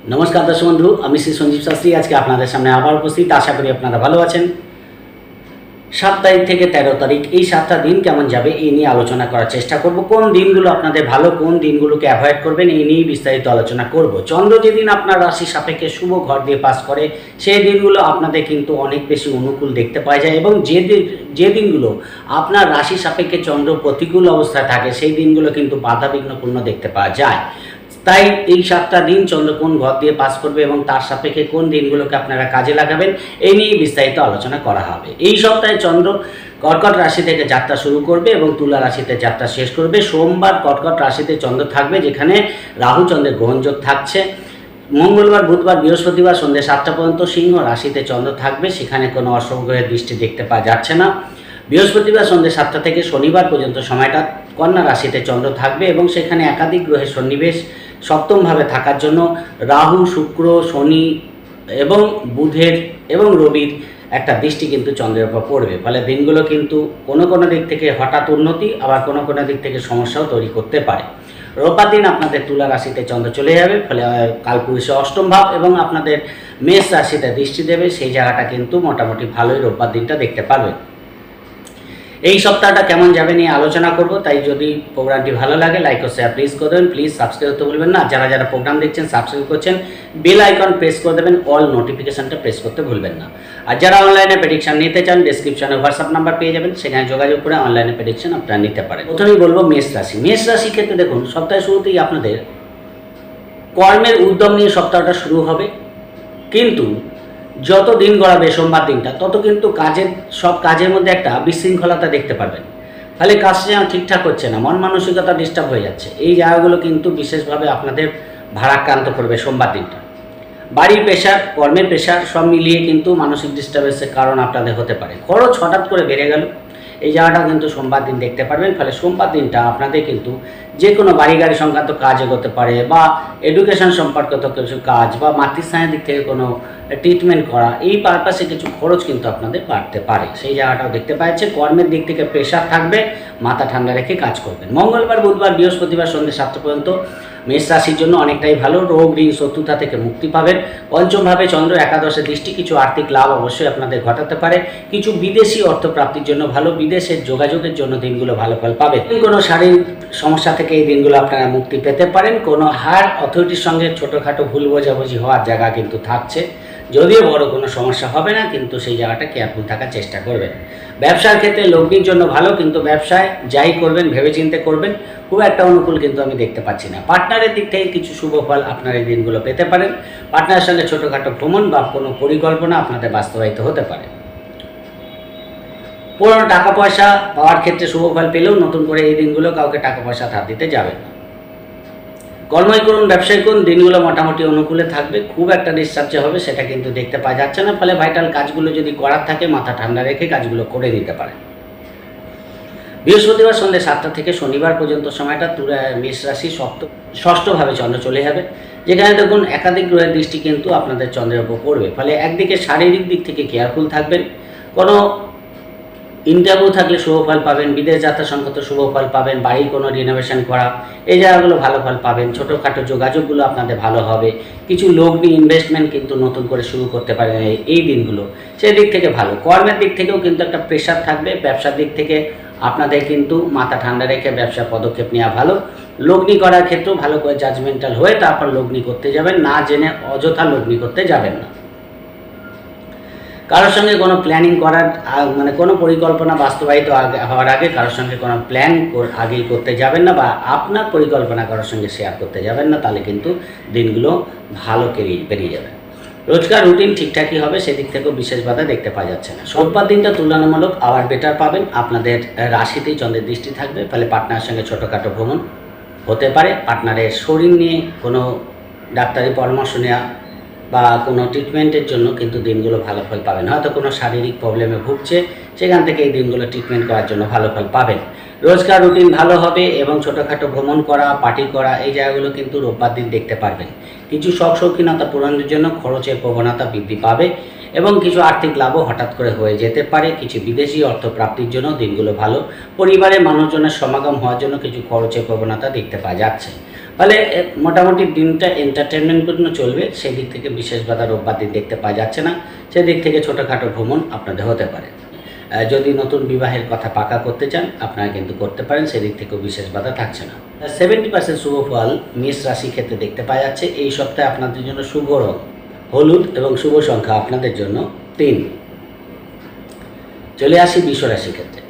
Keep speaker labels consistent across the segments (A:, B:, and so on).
A: नमस्कार दर्शक बंधु আমি শ্রী সঞ্জীব শাস্ত্রী আজকে আপনাদের সামনে আবার উপস্থিত। আশা করি আপনারা ভালো আছেন। 7 তারিখ থেকে 13 তারিখ এই 7টা দিন কেমন যাবে এই নিয়ে আলোচনা করার চেষ্টা করব। কোন দিনগুলো আপনাদের ভালো, কোন দিনগুলোকে অ্যাভয়েড করবেন এই নিয়ে বিস্তারিত আলোচনা করব। চন্দ্র যেদিন আপনার রাশি সাপেক্ষে শুভ ঘর দিয়ে পাস করে সেই দিনগুলো আপনাদের কিন্তু অনেক বেশি অনুকূল দেখতে পাওয়া যায়, এবং যে দিনগুলো আপনার রাশি সাপেক্ষে চন্দ্র প্রতিকূল অবস্থায় থাকে সেই দিনগুলো কিন্তু বাধাবিঘ্নপূর্ণ দেখতে পাওয়া যায়। তাই এই 7টা দিন চন্দ্র কোন ঘর দিয়ে পাস করবে এবং তার সাপেক্ষে কোন দিনগুলোকে আপনারা কাজে লাগাবেন এই নিয়ে বিস্তারিত আলোচনা করা হবে। এই সপ্তাহে চন্দ্র কর্কট রাশি থেকে যাত্রা শুরু করবে এবং তুলা রাশিতে যাত্রা শেষ করবে। সোমবার কর্কট রাশিতে চন্দ্র থাকবে, যেখানে রাহু চন্দ্রের গ্রহণযোগ থাকছে। মঙ্গলবার, বুধবার, বৃহস্পতিবার সন্ধ্যে 7টা পর্যন্ত সিংহ রাশিতে চন্দ্র থাকবে, সেখানে কোনো অশুভ গ্রহের দৃষ্টি দেখতে পাওয়া যাচ্ছে না। বৃহস্পতিবার সন্ধ্যে 7টা থেকে শনিবার পর্যন্ত সময়টা কন্যা রাশিতে চন্দ্র থাকবে এবং সেখানে একাধিক গ্রহের সন্নিবেশ সপ্তমভাবে থাকার জন্য রাহু, শুক্র, শনি এবং বুধের এবং রবির একটা দৃষ্টি কিন্তু চন্দ্রের উপর পড়বে। ফলে দিনগুলো কিন্তু কোনো কোনো দিক থেকে হঠাৎ উন্নতি, আবার কোনো কোনো দিক থেকে সমস্যাও তৈরি করতে পারে। রোববার দিন আপনাদের তুলা রাশিতে চন্দ্র চলে যাবে, ফলে কালপুরুষে অষ্টম ভাব এবং আপনাদের মেষ রাশিতে দৃষ্টি দেবে। সেই জায়গাটা কিন্তু মোটামুটি ভালোই রোববার দিনটা দেখতে পারবেন। এই সপ্তাহটা কেমন যাবে নিয়ে আলোচনা করব, তাই যদি প্রোগ্রামটি ভালো লাগে লাইক ও শেয়ার প্লিজ করে দেবেন। প্লিজ সাবস্ক্রাইব করতে ভুলবেন না। যারা যারা প্রোগ্রাম দেখছেন সাবস্ক্রাইব করছেন, বেল আইকন প্রেস করে দেবেন, অল নোটিফিকেশনটা প্রেস করতে ভুলবেন না। আর যারা অনলাইনে প্রেডিকশন নিতে চান ডেসক্রিপশনে হোয়াটসঅ্যাপ নাম্বার পেয়ে যাবেন, সেখানে যোগাযোগ করে অনলাইনে প্রেডিকশন আপনারা নিতে পারেন। প্রথমেই বলবো মেষ রাশি। মেষ রাশির ক্ষেত্রে দেখুন, সপ্তাহের শুরুতেই আপনাদের কর্মের উদ্যম নিয়ে সপ্তাহটা শুরু হবে, কিন্তু যত দিন গড়াবে সোমবার দিনটা তত কিন্তু সব কাজের মধ্যে একটা বিশৃঙ্খলতা দেখতে পারবেন। ফলে কাজটা যেন ঠিকঠাক হচ্ছে না, মন মানসিকতা ডিস্টার্ব হয়ে যাচ্ছে। এই জায়গাগুলো কিন্তু বিশেষভাবে আপনাদের ভারাক্রান্ত করবে সোমবার দিনটা। বাড়ির প্রেশার, কর্মের প্রেশার সব মিলিয়ে কিন্তু মানসিক ডিস্টার্বেন্সের কারণ আপনাদের হতে পারে। খরচ হঠাৎ করে বেড়ে গেল, এই জায়গাটা কিন্তু সোমবার দিন দেখতে পারবেন। ফলে সোমবার দিনটা আপনাদের কিন্তু যে কোনো বাড়ি গাড়ি সংক্রান্ত কাজ এগোতে পারে, বা এডুকেশন সম্পর্কিত কিছু কাজ, বা মাতৃস্থানের দিক থেকে কোনো ট্রিটমেন্ট করা, এই পারপাসে কিছু খরচ কিন্তু আপনাদের বাড়তে পারে। সেই জায়গাটাও দেখতে পাচ্ছে। কর্মের দিক থেকে প্রেশার থাকবে, মাথা ঠান্ডা রেখে কাজ করবেন। মঙ্গলবার, বুধবার, বৃহস্পতিবার সন্ধ্যে 7টা পর্যন্ত মেষ রাশির জন্য অনেকটাই ভালো। রোগ, ঋণ, শত্রুতা থেকে মুক্তি পাবেন। পঞ্চমভাবে চন্দ্র একাদশে দৃষ্টি কিছু আর্থিক লাভ অবশ্যই আপনাদের ঘটাতে পারে। কিছু বিদেশি অর্থ প্রাপ্তির জন্য ভালো, বিদেশের যোগাযোগের জন্য দিনগুলো ভালো ফল পাবেন। কোনো শারীরিক সমস্যা থেকে এই দিনগুলো আপনারা মুক্তি পেতে পারেন। কোনো হায়ার অথরিটির সঙ্গে ছোটোখাটো ভুল বোঝাবুঝি হওয়ার জায়গা কিন্তু থাকছে, যদিও বড় কোনো সমস্যা হবে না, কিন্তু সেই জায়গাটা কেয়ারফুল থাকার চেষ্টা করবেন। ব্যবসার ক্ষেত্রে লগ্নির জন্য ভালো, কিন্তু ব্যবসায় যাই করবেন ভেবেচিন্তে করবেন। খুব একটা অনুকূল কিন্তু আমি দেখতে পাচ্ছি না। পার্টনারের দিক থেকে কিছু শুভ ফল আপনার এই দিনগুলো পেতে পারেন। পার্টনারের সঙ্গে ছোটোখাটো ভ্রমণ বা কোনো পরিকল্পনা আপনাদের বাস্তবায়িত হতে পারে। পুরনো টাকা পয়সা পাওয়ার ক্ষেত্রে শুভ ফল পেলেও নতুন করে এই দিনগুলো কাউকে টাকা পয়সা ধার দিতে যাবেন না। কর্মই করুন, ব্যবসায়ী করুন, দিনগুলো মোটামুটি অনুকূলে থাকবে। খুব একটা ডিস্টার্ব হবে সেটা কিন্তু দেখতে পাওয়া যাচ্ছে না। ফলে ভাইটাল কাজগুলো যদি করার থাকে মাথা ঠান্ডা রেখে কাজগুলো করে নিতে পারেন। বৃহস্পতিবার সন্ধ্যে 7টা থেকে শনিবার পর্যন্ত সময়টা মেষ রাশি ষষ্ঠভাবে চন্দ্র চলে যাবে, যেখানে দেখুন একাধিক গ্রহের দৃষ্টি কিন্তু আপনাদের চন্দ্রের উপর পড়বে। ফলে একদিকে শারীরিক দিক থেকে কেয়ারফুল থাকবেন। কোনো ইন্টারভিউ থাকলে শুভ ফল পাবেন, বিদেশ যাত্রা সংক্রান্ত শুভ ফল পাবেন, বাড়ি কোনো রিনোভেশন করা, এই জায়গাগুলো ভালো ফল পাবেন। ছোটোখাটো যোগাযোগগুলো আপনাদের ভালো হবে। কিছু লগ্নি ইনভেস্টমেন্ট কিন্তু নতুন করে শুরু করতে পারেন এই দিনগুলো, সেই দিক থেকে ভালো। কর্মের দিক থেকেও কিন্তু একটা প্রেশার থাকবে। ব্যবসার দিক থেকে আপনাদের কিন্তু মাথা ঠান্ডা রেখে ব্যবসার পদক্ষেপ নেওয়া ভালো। লগ্নি করার ক্ষেত্রেও ভালো করে জাজমেন্টাল হয়ে তারপর লগ্নি করতে যাবেন, না জেনে অযথা লগ্নি করতে যাবেন না। কারোর সঙ্গে কোনো প্ল্যানিং করার কোনো পরিকল্পনা বাস্তবায়িত হওয়ার আগে কারোর সঙ্গে কোনো প্ল্যান আগেই করতে যাবেন না, বা আপনার পরিকল্পনা কারোর সঙ্গে শেয়ার করতে যাবেন না, তাহলে কিন্তু দিনগুলো ভালো বেরিয়ে যাবে। রোজকার রুটিন ঠিকঠাকই হবে, সেদিক থেকেও বিশেষ বাধা দেখতে পাওয়া যাচ্ছে না। সোমবার দিনটা তুলনামূলক আবার বেটার পাবেন। আপনাদের রাশিতেই চন্দ্রের দৃষ্টি থাকবে, ফলে পার্টনারের সঙ্গে ছোটোখাটো ভ্রমণ হতে পারে। পার্টনারের শরীর নিয়ে কোনো ডাক্তারি পরামর্শ নেওয়া বা কোনো ট্রিটমেন্টের জন্য কিন্তু দিনগুলো ভালো ফল পাবেন। হয়তো কোনো শারীরিক প্রবলেমে ভুগছে, সেখান থেকে এই দিনগুলো ট্রিটমেন্ট করার জন্য ভালো ফল পাবেন। রোজকার রুটিন ভালো হবে এবং ছোটোখাটো ভ্রমণ করা, পার্টি করা, এই জায়গাগুলো কিন্তু রোববার দিন দেখতে পারবেন। কিছু শখ শৌখিনতা পূরণের জন্য খরচের প্রবণতা বৃদ্ধি পাবে এবং কিছু আর্থিক লাভও হঠাৎ করে হয়ে যেতে পারে। কিছু বিদেশি অর্থ প্রাপ্তির জন্য দিনগুলো ভালো। পরিবারের মানুষজনের সমাগম হওয়ার জন্য কিছু খরচের প্রবণতা দেখতে পাওয়া যাচ্ছে। ফলে মোটামুটি দিনটা এন্টারটেনমেন্টপূর্ণ চলবে, সেই দিক থেকে বিশেষ বাধা রোববার দিন দেখতে পাওয়া যাচ্ছে না। সেদিক থেকে ছোটোখাটো ভ্রমণ আপনাদের হতে পারে। যদি নতুন বিবাহের কথা পাকা করতে চান আপনারা কিন্তু করতে পারেন, সেদিক থেকেও বিশেষ বাধা থাকছে না। 70% শুভ ফল মেষ রাশি ক্ষেত্রে দেখতে পাওয়া যাচ্ছে। এই সপ্তাহে আপনাদের জন্য শুভ রং হলুদ এবং শুভ সংখ্যা আপনাদের জন্য 3। চলে আসি বৃষ রাশির ক্ষেত্রে।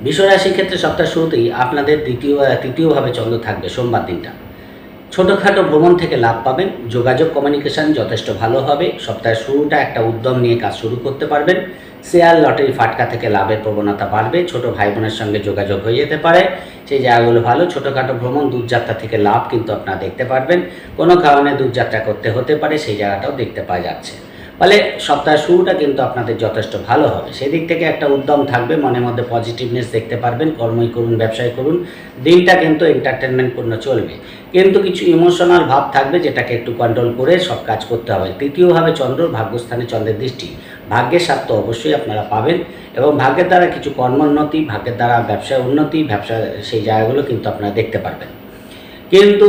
A: বৃষ রাশির ক্ষেত্রে সপ্তাহ শুরুতেই আপনাদের তৃতীয়ভাবে চন্দ্র থাকবে সোমবার দিনটা। ছোটোখাটো ভ্রমণ থেকে লাভ পাবেন, যোগাযোগ কমিউনিকেশান যথেষ্ট ভালো হবে। সপ্তাহের শুরুটা একটা উদ্যম নিয়ে কাজ শুরু করতে পারবেন। শেয়ার লটারি ফাটকা থেকে লাভের প্রবণতা বাড়বে। ছোট ভাই বোনের সঙ্গে যোগাযোগ হয়ে যেতে পারে, সেই জায়গাগুলো ভালো। ছোটোখাটো ভ্রমণ দূরযাত্রা থেকে লাভ কিন্তু আপনারা দেখতে পারবেন। কোনো কারণে দূরযাত্রা করতে হতে পারে, সেই জায়গাটাও দেখতে পাওয়া যাচ্ছে। ফলে সপ্তাহের শুরুটা কিন্তু আপনাদের যথেষ্ট ভালো হবে। সেদিক থেকে একটা উদ্যম থাকবে, মনের মধ্যে পজিটিভনেস দেখতে পারবেন। কর্মই করুন, ব্যবসায় করুন, দিনটা কিন্তু এন্টারটেনমেন্টপূর্ণ চলবে। কিন্তু কিছু ইমোশনাল ভাব থাকবে, যেটাকে একটু কন্ট্রোল করে সব কাজ করতে হবে। তৃতীয়ভাবে চন্দ্র, ভাগ্যস্থানে চন্দ্রের দৃষ্টি, ভাগ্যের স্বাদ তো অবশ্যই আপনারা পাবেন এবং ভাগ্যের দ্বারা কিছু কর্মোন্নতি, ভাগ্যের দ্বারা ব্যবসায় উন্নতি, ব্যবসা সেই জায়গাগুলো কিন্তু আপনারা দেখতে পারবেন। কিন্তু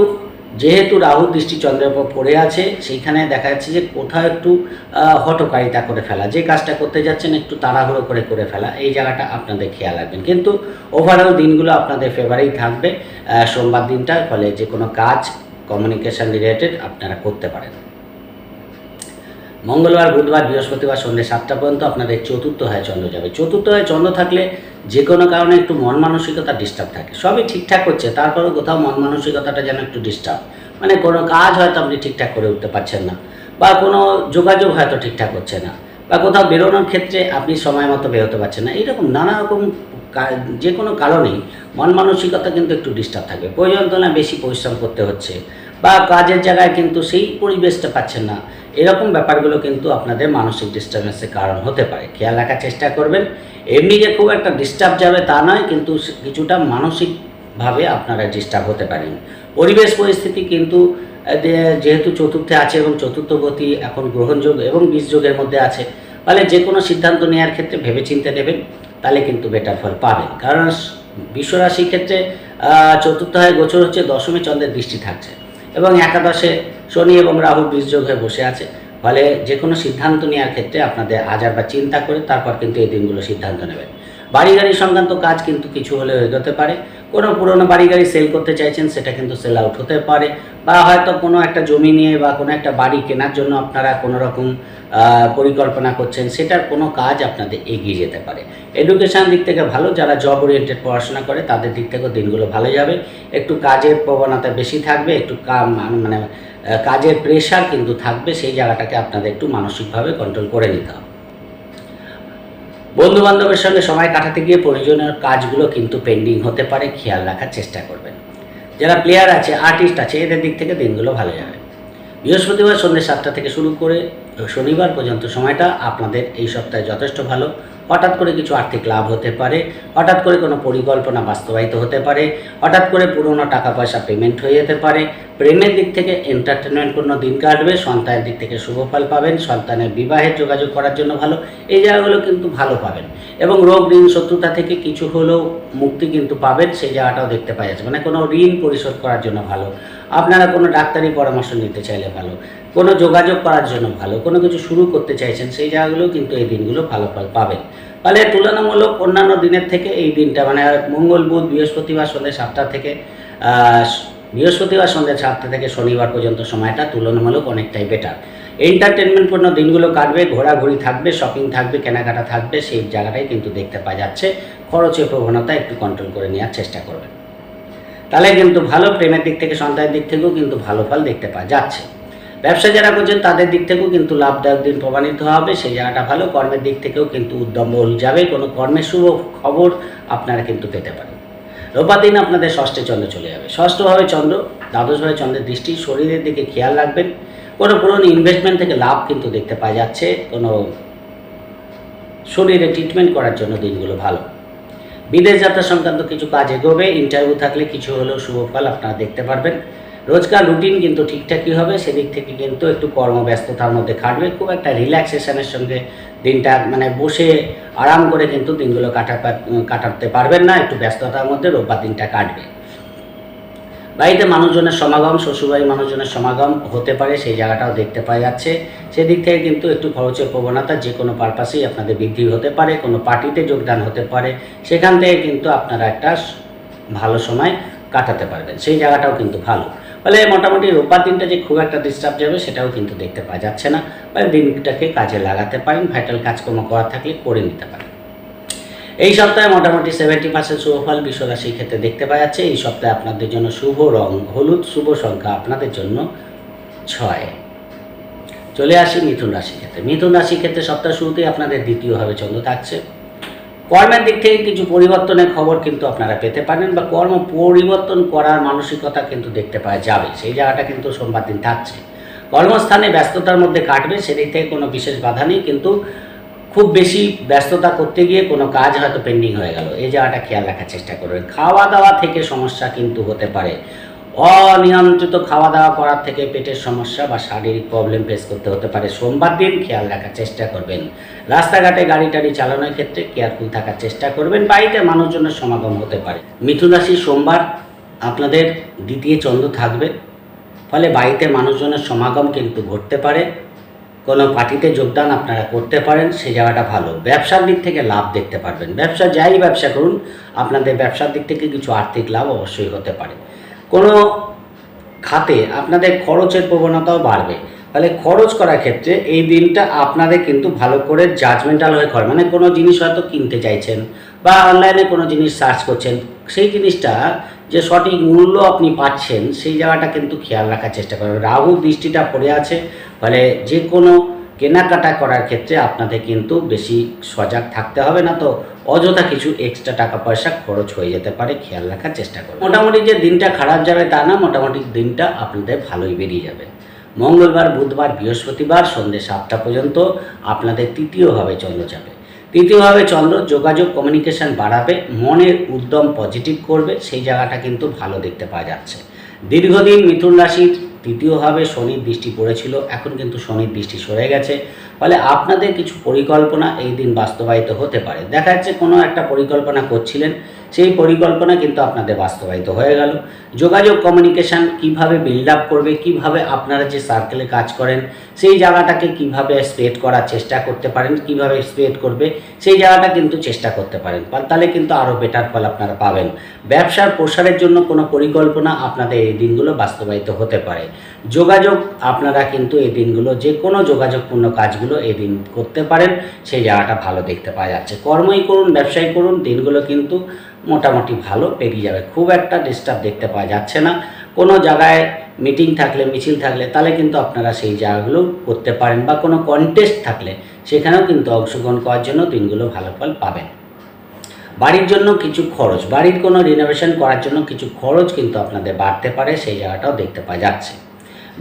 A: যেহেতু রাহু দৃষ্টি চন্দ্রের উপর পড়ে আছে, সেইখানে দেখা যাচ্ছে যে কোথাও একটু হঠকারিতা করে ফেলা, যে কাজটা করতে যাচ্ছেন একটু তাড়াহুড়ো করে ফেলা, এই জায়গাটা আপনাদের খেয়াল রাখবেন। কিন্তু ওভারঅল দিনগুলো আপনাদের ফেভারেই থাকবে সোমবার দিনটা। ফলে যে কোনো কাজ কমিউনিকেশান রিলেটেড আপনারা করতে পারেন। মঙ্গলবার, বুধবার, বৃহস্পতিবার সন্ধ্যে 7টা পর্যন্ত আপনাদের চতুর্থ হয় চন্দ্র যাবে। চতুর্থ হয় চন্দ্র থাকলে যে কোনো কারণে একটু মন মানসিকতা ডিস্টার্ব থাকে। সবই ঠিকঠাক হচ্ছে, তারপরেও কোথাও মন মানসিকতাটা যেন একটু ডিস্টার্ব, মানে কোনো কাজ হয়তো আপনি ঠিকঠাক করে উঠতে পারছেন না, বা কোনো যোগাযোগ হয়তো ঠিকঠাক হচ্ছে না, বা কোথাও বেরোনোর ক্ষেত্রে আপনি সময় মতো বেরোতে পারছেন না। এইরকম নানা রকম যে কোনো কারণেই মন মানসিকতা কিন্তু একটু ডিস্টার্ব থাকবে। প্রয়োজন তুলনায় বেশি পরিশ্রম করতে হচ্ছে, বা কাজের জায়গায় কিন্তু সেই পরিবেশটা পাচ্ছেন না। এরকম ব্যাপারগুলো কিন্তু আপনাদের মানসিক ডিস্টার্বেন্সের কারণ হতে পারে। খেয়াল রাখার চেষ্টা করবেন। এমনি যে খুব একটা ডিস্টার্ব যাবে তা নয়, কিন্তু কিছুটা মানসিকভাবে আপনারা ডিস্টার্ব হতে পারেন। পরিবেশ পরিস্থিতি কিন্তু যেহেতু চতুর্থে আছে এবং চতুর্থ গতি এখন গ্রহণযোগ এবং বীজযোগের মধ্যে আছে, ফলে যে কোনো সিদ্ধান্ত নেওয়ার ক্ষেত্রে ভেবেচিন্তে নেবেন, তাহলে কিন্তু বেটার ফল পাবেন। কারণ বৃষ রাশির ক্ষেত্রে চতুর্থ হয় গোচর হচ্ছে, দশমে চন্দ্রের দৃষ্টি থাকছে এবং একাদশে শনি এবং রাহু বীজযোগ হয়ে বসে আছে। ফলে যে কোনো সিদ্ধান্ত নেওয়ার ক্ষেত্রে আপনাদের আজার বা চিন্তা করে তারপর কিন্তু এই দিনগুলো সিদ্ধান্ত নেবেন। বাড়ি গাড়ি সংক্রান্ত কাজ কিন্তু কিছু হলেও এগোতে পারে। কোনো পুরনো বাড়ি গাড়ি সেল করতে চাইছেন, সেটা কিন্তু সেল আউট হতে পারে, বা হয়তো কোনো একটা জমি নিয়ে বা কোনো একটা বাড়ি কেনার জন্য আপনারা কোনো রকম পরিকল্পনা করছেন, সেটার কোনো কাজ আপনাদের এগিয়ে যেতে পারে। এডুকেশান দিক থেকে ভালো, যারা জব ওরিয়েন্টেড পড়াশোনা করে তাদের দিক থেকেও দিনগুলো ভালো যাবে। একটু কাজের প্রবণতা বেশি থাকবে, একটু মানে কাজের প্রেশার কিন্তু থাকবে, সেই জায়গাটাকে আপনাদের একটু মানসিকভাবে কন্ট্রোল করে নিতে হবে। বন্ধু বান্ধবের সঙ্গে সময় কাটাতে গিয়ে প্রয়োজনীয় কাজগুলো কিন্তু পেন্ডিং হতে পারে, খেয়াল রাখার চেষ্টা করবেন। যারা প্লেয়ার আছে, আর্টিস্ট আছে, এদের দিক থেকে দিনগুলো ভালো যাবে। বৃহস্পতিবার সন্ধ্যে 7টা থেকে শুরু করে শনিবার পর্যন্ত সময়টা আপনাদের এই সপ্তাহে যথেষ্ট ভালো। হঠাৎ করে কিছু আর্থিক লাভ হতে পারে, হঠাৎ করে কোনো পরিকল্পনা বাস্তবায়িত হতে পারে, হঠাৎ করে পুরনো টাকা পয়সা পেমেন্ট হয়ে যেতে পারে। প্রেমের দিক থেকে এন্টারটেনমেন্টপূর্ণ দিন কাটবে। সন্তানের দিক থেকে শুভ ফল পাবেন। সন্তানের বিবাহের যোগাযোগ করার জন্য ভালো, এই জায়গাগুলো কিন্তু ভালো পাবেন। এবং রোগ ঋণ শত্রুতা থেকে কিছু হলেও মুক্তি কিন্তু পাবেন, সেই জায়গাটাও দেখতে পাওয়া যাচ্ছে। মানে কোনো ঋণ পরিশোধ করার জন্য ভালো, আপনারা কোনো ডাক্তারি পরামর্শ নিতে চাইলে ভালো, কোনো যোগাযোগ করার জন্য ভালো, কোনো কিছু শুরু করতে চাইছেন, সেই জায়গাগুলো কিন্তু এই দিনগুলো ভালো ফল পাবেন। ফলে তুলনামূলক অন্যান্য দিনের থেকে এই দিনটা, মানে মঙ্গল, বুধ, বৃহস্পতিবার সন্ধ্যে 7টা থেকে শনিবার পর্যন্ত সময়টা তুলনামূলক অনেকটাই বেটার। এন্টারটেনমেন্টপূর্ণ দিনগুলো কাটবে, ঘোরাঘুরি থাকবে, শপিং থাকবে, কেনাকাটা থাকবে, সেই জায়গাটাই কিন্তু দেখতে পাওয়া যাচ্ছে। খরচের প্রবণতা একটু কন্ট্রোল করে নেওয়ার চেষ্টা করবেন, তাহলে কিন্তু ভালো। প্রেমের দিক থেকে সন্তানের দিক থেকেও কিন্তু ভালো ফল দেখতে পাওয়া যাচ্ছে। ব্যবসা যারা করছেন তাদের দিক থেকেও কিন্তু লাভদায়ক দিন প্রমাণিত হবে, সেই জায়গাটা ভালো। কর্মের দিক থেকেও কিন্তু উদ্যম যাবে, কোনো কর্মের শুভ খবর আপনারা কিন্তু পেতে পারেন। রোববার দিন আপনাদের ষষ্ঠে চন্দ্র চলে যাবে। ষষ্ঠভাবে চন্দ্র, দ্বাদশভাবে চন্দ্রের দৃষ্টি। শরীরের দিকে খেয়াল রাখবেন। কোনো পুরনো ইনভেস্টমেন্ট থেকে লাভ কিন্তু দেখতে পাওয়া যাচ্ছে। কোনো শরীরে ট্রিটমেন্ট করার জন্য দিনগুলো ভালো। বিদেশ যাত্রা সংক্রান্ত কিছু কাজ এগোবে। ইন্টারভিউ থাকলে কিছু হলেও শুভ ফল আপনারা দেখতে পারবেন। রোজকার রুটিন কিন্তু ঠিকঠাকই হবে, সেদিক থেকে কিন্তু একটু কর্মব্যস্ততার মধ্যে কাটবে। খুব একটা রিল্যাক্সেশনের সঙ্গে দিনটা, মানে বসে আরাম করে কিন্তু দিনগুলো কাটাতে পারবেন না, একটু ব্যস্ততার মধ্যে রোববার দিনটা কাটবে। বাড়িতে মানুষজনের সমাগম, শ্বশুরবাড়ির মানুষজনের সমাগম হতে পারে, সেই জায়গাটাও দেখতে পাওয়া যাচ্ছে। সেদিক থেকে কিন্তু একটু খরচের প্রবণতা যে কোনো পারপাসেই আপনাদের বৃদ্ধি হতে পারে, কোনো পার্টিতে যোগদান হতে পারে, সেখান থেকে কিন্তু আপনারা একটা ভালো সময় কাটাতে পারবেন, সেই জায়গাটাও কিন্তু ভালো। ফলে মোটামুটি রোববার দিনটা যে খুব একটা ডিস্টার্ব যাবে সেটাও কিন্তু দেখতে পাওয়া যাচ্ছে না। ফলে দিনটাকে কাজে লাগাতে পারেন, ভাইটাল কাজকর্ম করা থাকলে করে নিতে পারেন। এই সপ্তাহে মোটামুটি 70% শুভফল বৃষ রাশির ক্ষেত্রে দেখতে পাওয়া যাচ্ছে। এই সপ্তাহে আপনাদের জন্য শুভ রং হলুদ, শুভ সংখ্যা আপনাদের জন্য 6। চলে আসি মিথুন রাশির ক্ষেত্রে। মিথুন রাশির ক্ষেত্রে সপ্তাহ শুরুতেই আপনাদের দ্বিতীয়ভাবে চন্দ্র থাকছে। কর্মের দিক থেকে কিছু পরিবর্তনের খবর কিন্তু আপনারা পেতে পারেন, বা কর্ম পরিবর্তন করার মানসিকতা কিন্তু দেখতে পাওয়া যাবে, সেই জায়গাটা কিন্তু সোমবার দিন থাকছে। কর্মস্থানে ব্যস্ততার মধ্যে কাটবে, সেদিক থেকে কোনো বিশেষ বাধা নেই, কিন্তু খুব বেশি ব্যস্ততা করতে গিয়ে কোনো কাজ হয়তো পেন্ডিং হয়ে গেল, এই জায়গাটা খেয়াল রাখার চেষ্টা করবেন। খাওয়া দাওয়া থেকে সমস্যা কিন্তু হতে পারে, অনিয়ন্ত্রিত খাওয়া দাওয়া করার থেকে পেটের সমস্যা বা শারীরিক প্রবলেম ফেস করতে হতে পারে। সোমবার দিন খেয়াল রাখার চেষ্টা করবেন। রাস্তাঘাটে গাড়ি টাড়ি চালানোর ক্ষেত্রে কেয়ারফুল থাকার চেষ্টা করবেন। বাড়িতে মানুষজনের সমাগম হতে পারে। মিথুন রাশি সোমবার আপনাদের দ্বিতীয় চন্দ্র থাকবে, ফলে বাড়িতে মানুষজনের সমাগম কিন্তু ঘটতে পারে, কোনো পার্টিতে যোগদান আপনারা করতে পারেন, সেই জায়গাটা ভালো। ব্যবসার দিক থেকে লাভ দেখতে পারবেন। ব্যবসা যাই ব্যবসা করুন, আপনাদের ব্যবসার দিক থেকে কিছু আর্থিক লাভ অবশ্যই হতে পারে। কোনো খাতে আপনাদের খরচের প্রবণতাও বাড়বে, ফলে খরচ করার ক্ষেত্রে এই দিনটা আপনাদের কিন্তু ভালো করে জাজমেন্টাল হয়ে খরচ, মানে কোনো জিনিস হয়তো কিনতে চাইছেন বা অনলাইনে কোনো জিনিস সার্চ করছেন, সেই জিনিসটা যে সঠিক মূল্য আপনি পাচ্ছেন সেই জায়গাটা কিন্তু খেয়াল রাখার চেষ্টা করবেন। রাহু দৃষ্টিটা পড়ে আছে, ফলে যে কোনো কেনাকাটা করার ক্ষেত্রে আপনাদের কিন্তু বেশি সজাগ থাকতে হবে, না তো অযথা কিছু এক্সট্রা টাকা পয়সা খরচ হয়ে যেতে পারে, খেয়াল রাখার চেষ্টা করবেন। মোটামুটি যে দিনটা খারাপ যাবে তা না, মোটামুটি দিনটা আপনাদের ভালোই বেরিয়ে যাবে। মঙ্গলবার, বুধবার, বৃহস্পতিবার সন্ধ্যে 7টা পর্যন্ত আপনাদের তৃতীয়ভাবে চন্দ্র যাবে। তৃতীয়ভাবে চন্দ্র যোগাযোগ কমিউনিকেশন বাড়াবে, মনের উদ্যম পজিটিভ করবে, সেই জায়গাটা কিন্তু ভালো দেখতে পাওয়া যাচ্ছে। দীর্ঘদিন মিথুন রাশির তৃতীয়ভাবে শনির দৃষ্টি পড়েছিল, এখন কিন্তু শনির দৃষ্টি সরে গেছে, ফলে আপনাদের কিছু পরিকল্পনা এই দিন বাস্তবায়িত হতে পারে। দেখা যাচ্ছে কোনো একটা পরিকল্পনা করছিলেন, সেই পরিকল্পনা কিন্তু আপনাদের বাস্তবায়িত হয়ে গেল। যোগাযোগ কমিউনিকেশান কীভাবে বিল্ড আপ করবে, কীভাবে আপনারা যে সার্কেলে কাজ করেন সেই জায়গাটাকে কিভাবে স্প্রেড করার চেষ্টা করতে পারেন, কিভাবে স্প্রেড করবে সেই জায়গাটা কিন্তু চেষ্টা করতে পারেন, তাহলে কিন্তু আরও বেটার ফল আপনারা পাবেন। ব্যবসার প্রসারের জন্য কোনো পরিকল্পনা আপনাদের এই দিনগুলো বাস্তবায়িত হতে পারে। যোগাযোগ আপনারা কিন্তু এই দিনগুলো যে কোনো যোগাযোগপূর্ণ কাজগুলো এই দিন করতে পারেন, সেই জায়গাটা ভালো দেখতে পাওয়া যাচ্ছে। কর্মই করুন, ব্যবসায়ী করুন, দিনগুলো কিন্তু মোটামুটি ভালো পেরিয়ে যাবে, খুব একটা ডিস্টার্ব দেখতে পাওয়া যাচ্ছে না। কোনো জায়গায় মিটিং থাকলে, মিছিল থাকলে, তাহলে কিন্তু আপনারা সেই জায়গাগুলো করতে পারেন, বা কোনো কন্টেস্ট থাকলে সেখানেও কিন্তু অংশগ্রহণ করার জন্য দিনগুলো ভালো ফল পাবেন। বাড়ির জন্য কিছু খরচ, বাড়ির কোনো রিনোভেশন করার জন্য কিছু খরচ কিন্তু আপনাদের বাড়তে পারে, সেই জায়গাটাও দেখতে পাওয়া যাচ্ছে।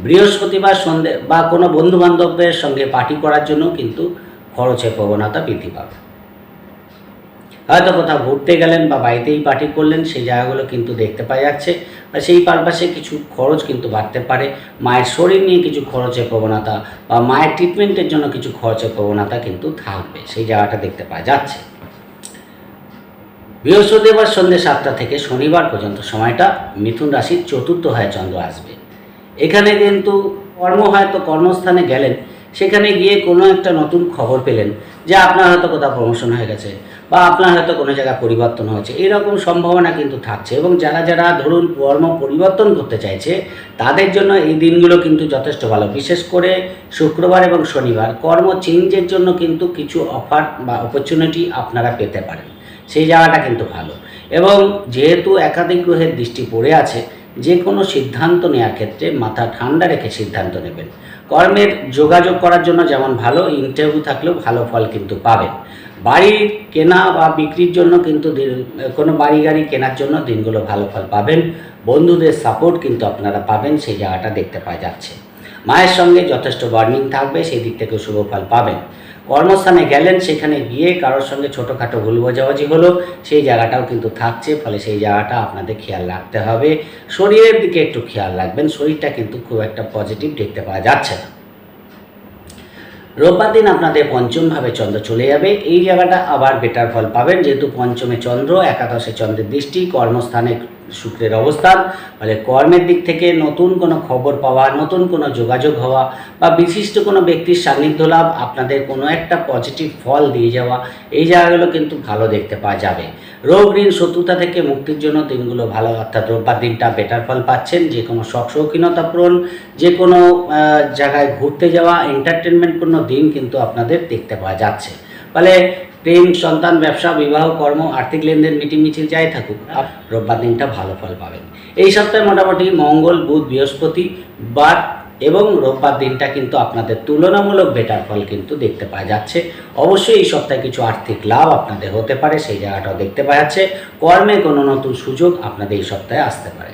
A: বৃহস্পতিবার সন্ধে বা কোনো বন্ধুবান্ধবের সঙ্গে পার্টি করার জন্য কিন্তু খরচের প্রবণতা বৃদ্ধি পাবে। হয়তো কোথাও ঘুরতে গেলেন বা বাড়িতেই পার্টি করলেন, সেই জায়গাগুলো কিন্তু দেখতে পাওয়া যাচ্ছে, বা সেই পারপাসে কিছু খরচ কিন্তু বাড়তে পারে। মায়ের শরীর নিয়ে কিছু খরচের প্রবণতা বা মায়ের ট্রিটমেন্টের জন্য কিছু খরচের প্রবণতা কিন্তু থাকবে, সেই জায়গাটা দেখতে পাওয়া যাচ্ছে। বৃহস্পতিবার সন্ধ্যে 7টা থেকে শনিবার পর্যন্ত সময়টা মিথুন রাশির চতুর্থ হয় চন্দ্র আসবে। এখানে কিন্তু হয়তো কর্মস্থানে গেলেন, সেখানে গিয়ে কোনো একটা নতুন খবর পেলেন যে আপনার হয়তো কোথাও প্রমোশন হয়ে গেছে, বা আপনার হয়তো কোনো জায়গায় পরিবর্তন হয়েছে, এইরকম সম্ভাবনা কিন্তু থাকছে। এবং যারা যারা ধরুন কর্ম পরিবর্তন করতে চাইছে তাদের জন্য এই দিনগুলো কিন্তু যথেষ্ট ভালো। বিশেষ করে শুক্রবার এবং শনিবার কর্ম চেঞ্জের জন্য কিন্তু কিছু অফার বা অপরচুনিটি আপনারা পেতে পারেন, সেই জায়গাটা কিন্তু ভালো। এবং যেহেতু একাধিক গ্রহের দৃষ্টি পড়ে আছে, যে কোনো সিদ্ধান্ত নেওয়ার ক্ষেত্রে মাথা ঠান্ডা রেখে সিদ্ধান্ত নেবেন। কর্মের যোগাযোগ করার জন্য যেমন ভালো, ইন্টারভিউ থাকলেও ভালো ফল কিন্তু পাবেন। বাড়ির কেনা বা বিক্রির জন্য কিন্তু কোনো বাড়ি গাড়ি কেনার জন্য দিনগুলো ভালো ফল পাবেন। বন্ধুদের সাপোর্ট কিন্তু আপনারা পাবেন, সেই জায়গাটা দেখতে পাওয়া যাচ্ছে। মায়ের সঙ্গে যথেষ্ট বন্ডিং থাকবে, সেই দিক থেকে শুভ ফল পাবেন। কর্মস্থানে গেলেন, সেখানে গিয়ে কারোর সঙ্গে ছোটোখাটো ভুল বোঝাবুঝি হলো, সেই জায়গাটাও কিন্তু থাকছে, ফলে সেই জায়গাটা আপনাদের খেয়াল রাখতে হবে। শরীরের দিকে একটু খেয়াল রাখবেন, শরীরটা কিন্তু খুব একটা পজিটিভ দেখতে পাওয়া যাচ্ছে না। রোববার দিন আপনাদের পঞ্চমভাবে চন্দ্র চলে যাবে, এই জায়গাটা আবার বেটার ফল পাবেন, যেহেতু পঞ্চমে চন্দ্র, একাদশে চন্দ্রের দৃষ্টি, কর্মস্থানে শুক্রের অবস্থান, ফলে কর্মের দিক থেকে নতুন কোনো খবর পাওয়া, নতুন কোনো যোগাযোগ হওয়া বা বিশিষ্ট কোনো ব্যক্তির সান্নিধ্য লাভ, আপনাদের কোনো একটা পজিটিভ ফল দিয়ে যাওয়া, এই জায়গাগুলো কিন্তু ভালো দেখতে পাওয়া যাবে। রোগ ঋণ শত্রুতা থেকে মুক্তির জন্য দিনগুলো ভালো, অর্থাৎ রোববার দিনটা বেটার ফল পাচ্ছেন। যে কোনো শখ শৌখিনতা পূরণ, যে কোনো জায়গায় ঘুরতে যাওয়া, এন্টারটেনমেন্টপূর্ণ দিন কিন্তু আপনাদের দেখতে পাওয়া যাচ্ছে। ফলে প্রেম, সন্তান, ব্যবসা, বিবাহ, কর্ম, আর্থিক লেনদেন, মিটিং মিছিল যাই থাকুক, রোববার দিনটা ভালো ফল পাবেন। এই সপ্তাহে মোটামুটি মঙ্গল, বুধ, বৃহস্পতি বার এবং রোববার দিনটা কিন্তু আপনাদের তুলনামূলক বেটার ফল কিন্তু দেখতে পাওয়া যাচ্ছে। অবশ্যই এই সপ্তাহে কিছু আর্থিক লাভ আপনাদের হতে পারে, সেই জায়গাটাও দেখতে পাওয়া যাচ্ছে। কর্মে কোনো নতুন সুযোগ আপনাদের এই সপ্তাহে আসতে পারে।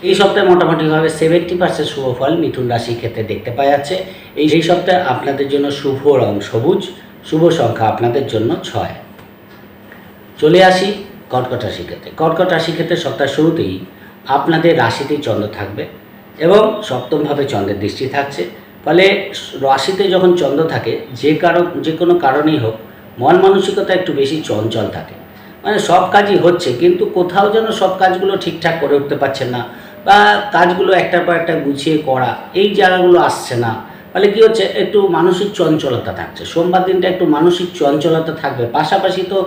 A: এই সপ্তাহে মোটামুটিভাবে 70% শুভ ফল মিথুন রাশির ক্ষেত্রে দেখতে পাওয়া যাচ্ছে। এই সপ্তাহে আপনাদের জন্য শুভ রং সবুজ, শুভ সংখ্যা আপনাদের জন্য 6। চলে আসি কর্কট রাশির ক্ষেত্রে। কর্কট রাশির ক্ষেত্রে সপ্তাহের শুরুতেই আপনাদের রাশিতেই চন্দ্র থাকবে এবং সপ্তমভাবে চন্দ্রের দৃষ্টি থাকছে। ফলে রাশিতে যখন চন্দ্র থাকে, যে কোনো কারণেই হোক, মন মানসিকতা একটু বেশি চঞ্চল থাকে। মানে সব কাজই হচ্ছে, কিন্তু কোথাও যেন সব কাজগুলো ঠিকঠাক করে উঠতে পারছেন না, বা কাজগুলো একটার পর একটা গুছিয়ে করা, এই জায়গাগুলো আসছে না। ফলে কী হচ্ছে, একটু মানসিক চঞ্চলতা থাকছে। সোমবার দিনটা একটু মানসিক চঞ্চলতা থাকবে। পাশাপাশি তো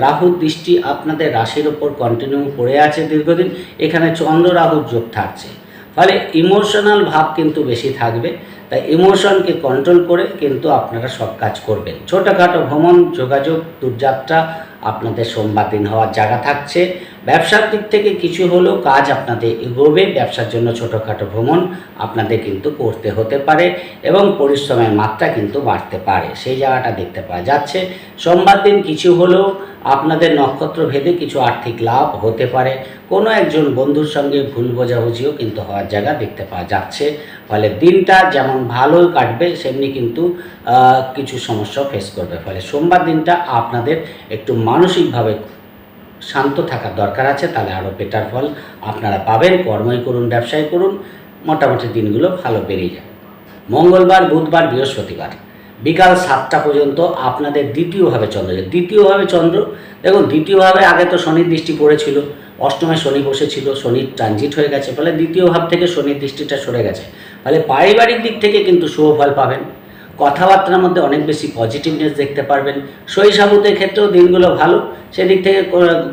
A: রাহুর দৃষ্টি আপনাদের রাশির ওপর কন্টিনিউ পড়ে আছে দীর্ঘদিন, এখানে চন্দ্র রাহুর যোগ থাকছে। ফলে ইমোশনাল ভাব কিন্তু বেশি থাকবে। তাই ইমোশনকে কন্ট্রোল করে কিন্তু আপনারা সব কাজ করবেন। ছোটোখাটো ভ্রমণ, যোগাযোগ, দূরযাত্রা আপনাদের সোমবার দিন হওয়ার জায়গা থাকছে। ব্যবসার দিক থেকে কিছু হলেও কাজ আপনাদের এগোবে। ব্যবসার জন্য ছোটোখাটো ভ্রমণ আপনাদের কিন্তু করতে হতে পারে এবং পরিশ্রমের মাত্রা কিন্তু বাড়তে পারে, সেই জায়গাটা দেখতে পাওয়া যাচ্ছে। সোমবার দিন কিছু হলেও আপনাদের নক্ষত্র ভেদে কিছু আর্থিক লাভ হতে পারে। কোনো একজন বন্ধুর সঙ্গে ভুল বোঝাবুঝিও কিন্তু হওয়ার জায়গা দেখতে পাওয়া যাচ্ছে। ফলে দিনটা যেমন ভালো কাটবে, সেমনি কিন্তু কিছু সমস্যা ফেস করবে। ফলে সোমবার দিনটা আপনাদের একটু মানসিকভাবে শান্ত থাকার দরকার আছে, তাহলে আরও বেটার ফল আপনারা পাবেন। কর্মই করুন, ব্যবসায় করুন, মোটামুটি দিনগুলো ভালো বেরিয়ে যায়। মঙ্গলবার, বুধবার, বৃহস্পতিবার বিকাল 7টা পর্যন্ত আপনাদের দ্বিতীয়ভাবে চন্দ্র। দেখুন, দ্বিতীয়ভাবে আগে তো শনির দৃষ্টি পড়েছিল, অষ্টমে শনি বসেছিল, শনির ট্রানজিট হয়ে গেছে, ফলে দ্বিতীয় ভাব থেকে শনির দৃষ্টিটা সরে গেছে। ফলে পারিবারিক দিক থেকে কিন্তু শুভ ফল পাবেন। কথাবার্তার মধ্যে অনেক বেশি পজিটিভনেস দেখতে পারবেন। সই সাবুতের ক্ষেত্রেও দিনগুলো ভালো, সেদিক থেকে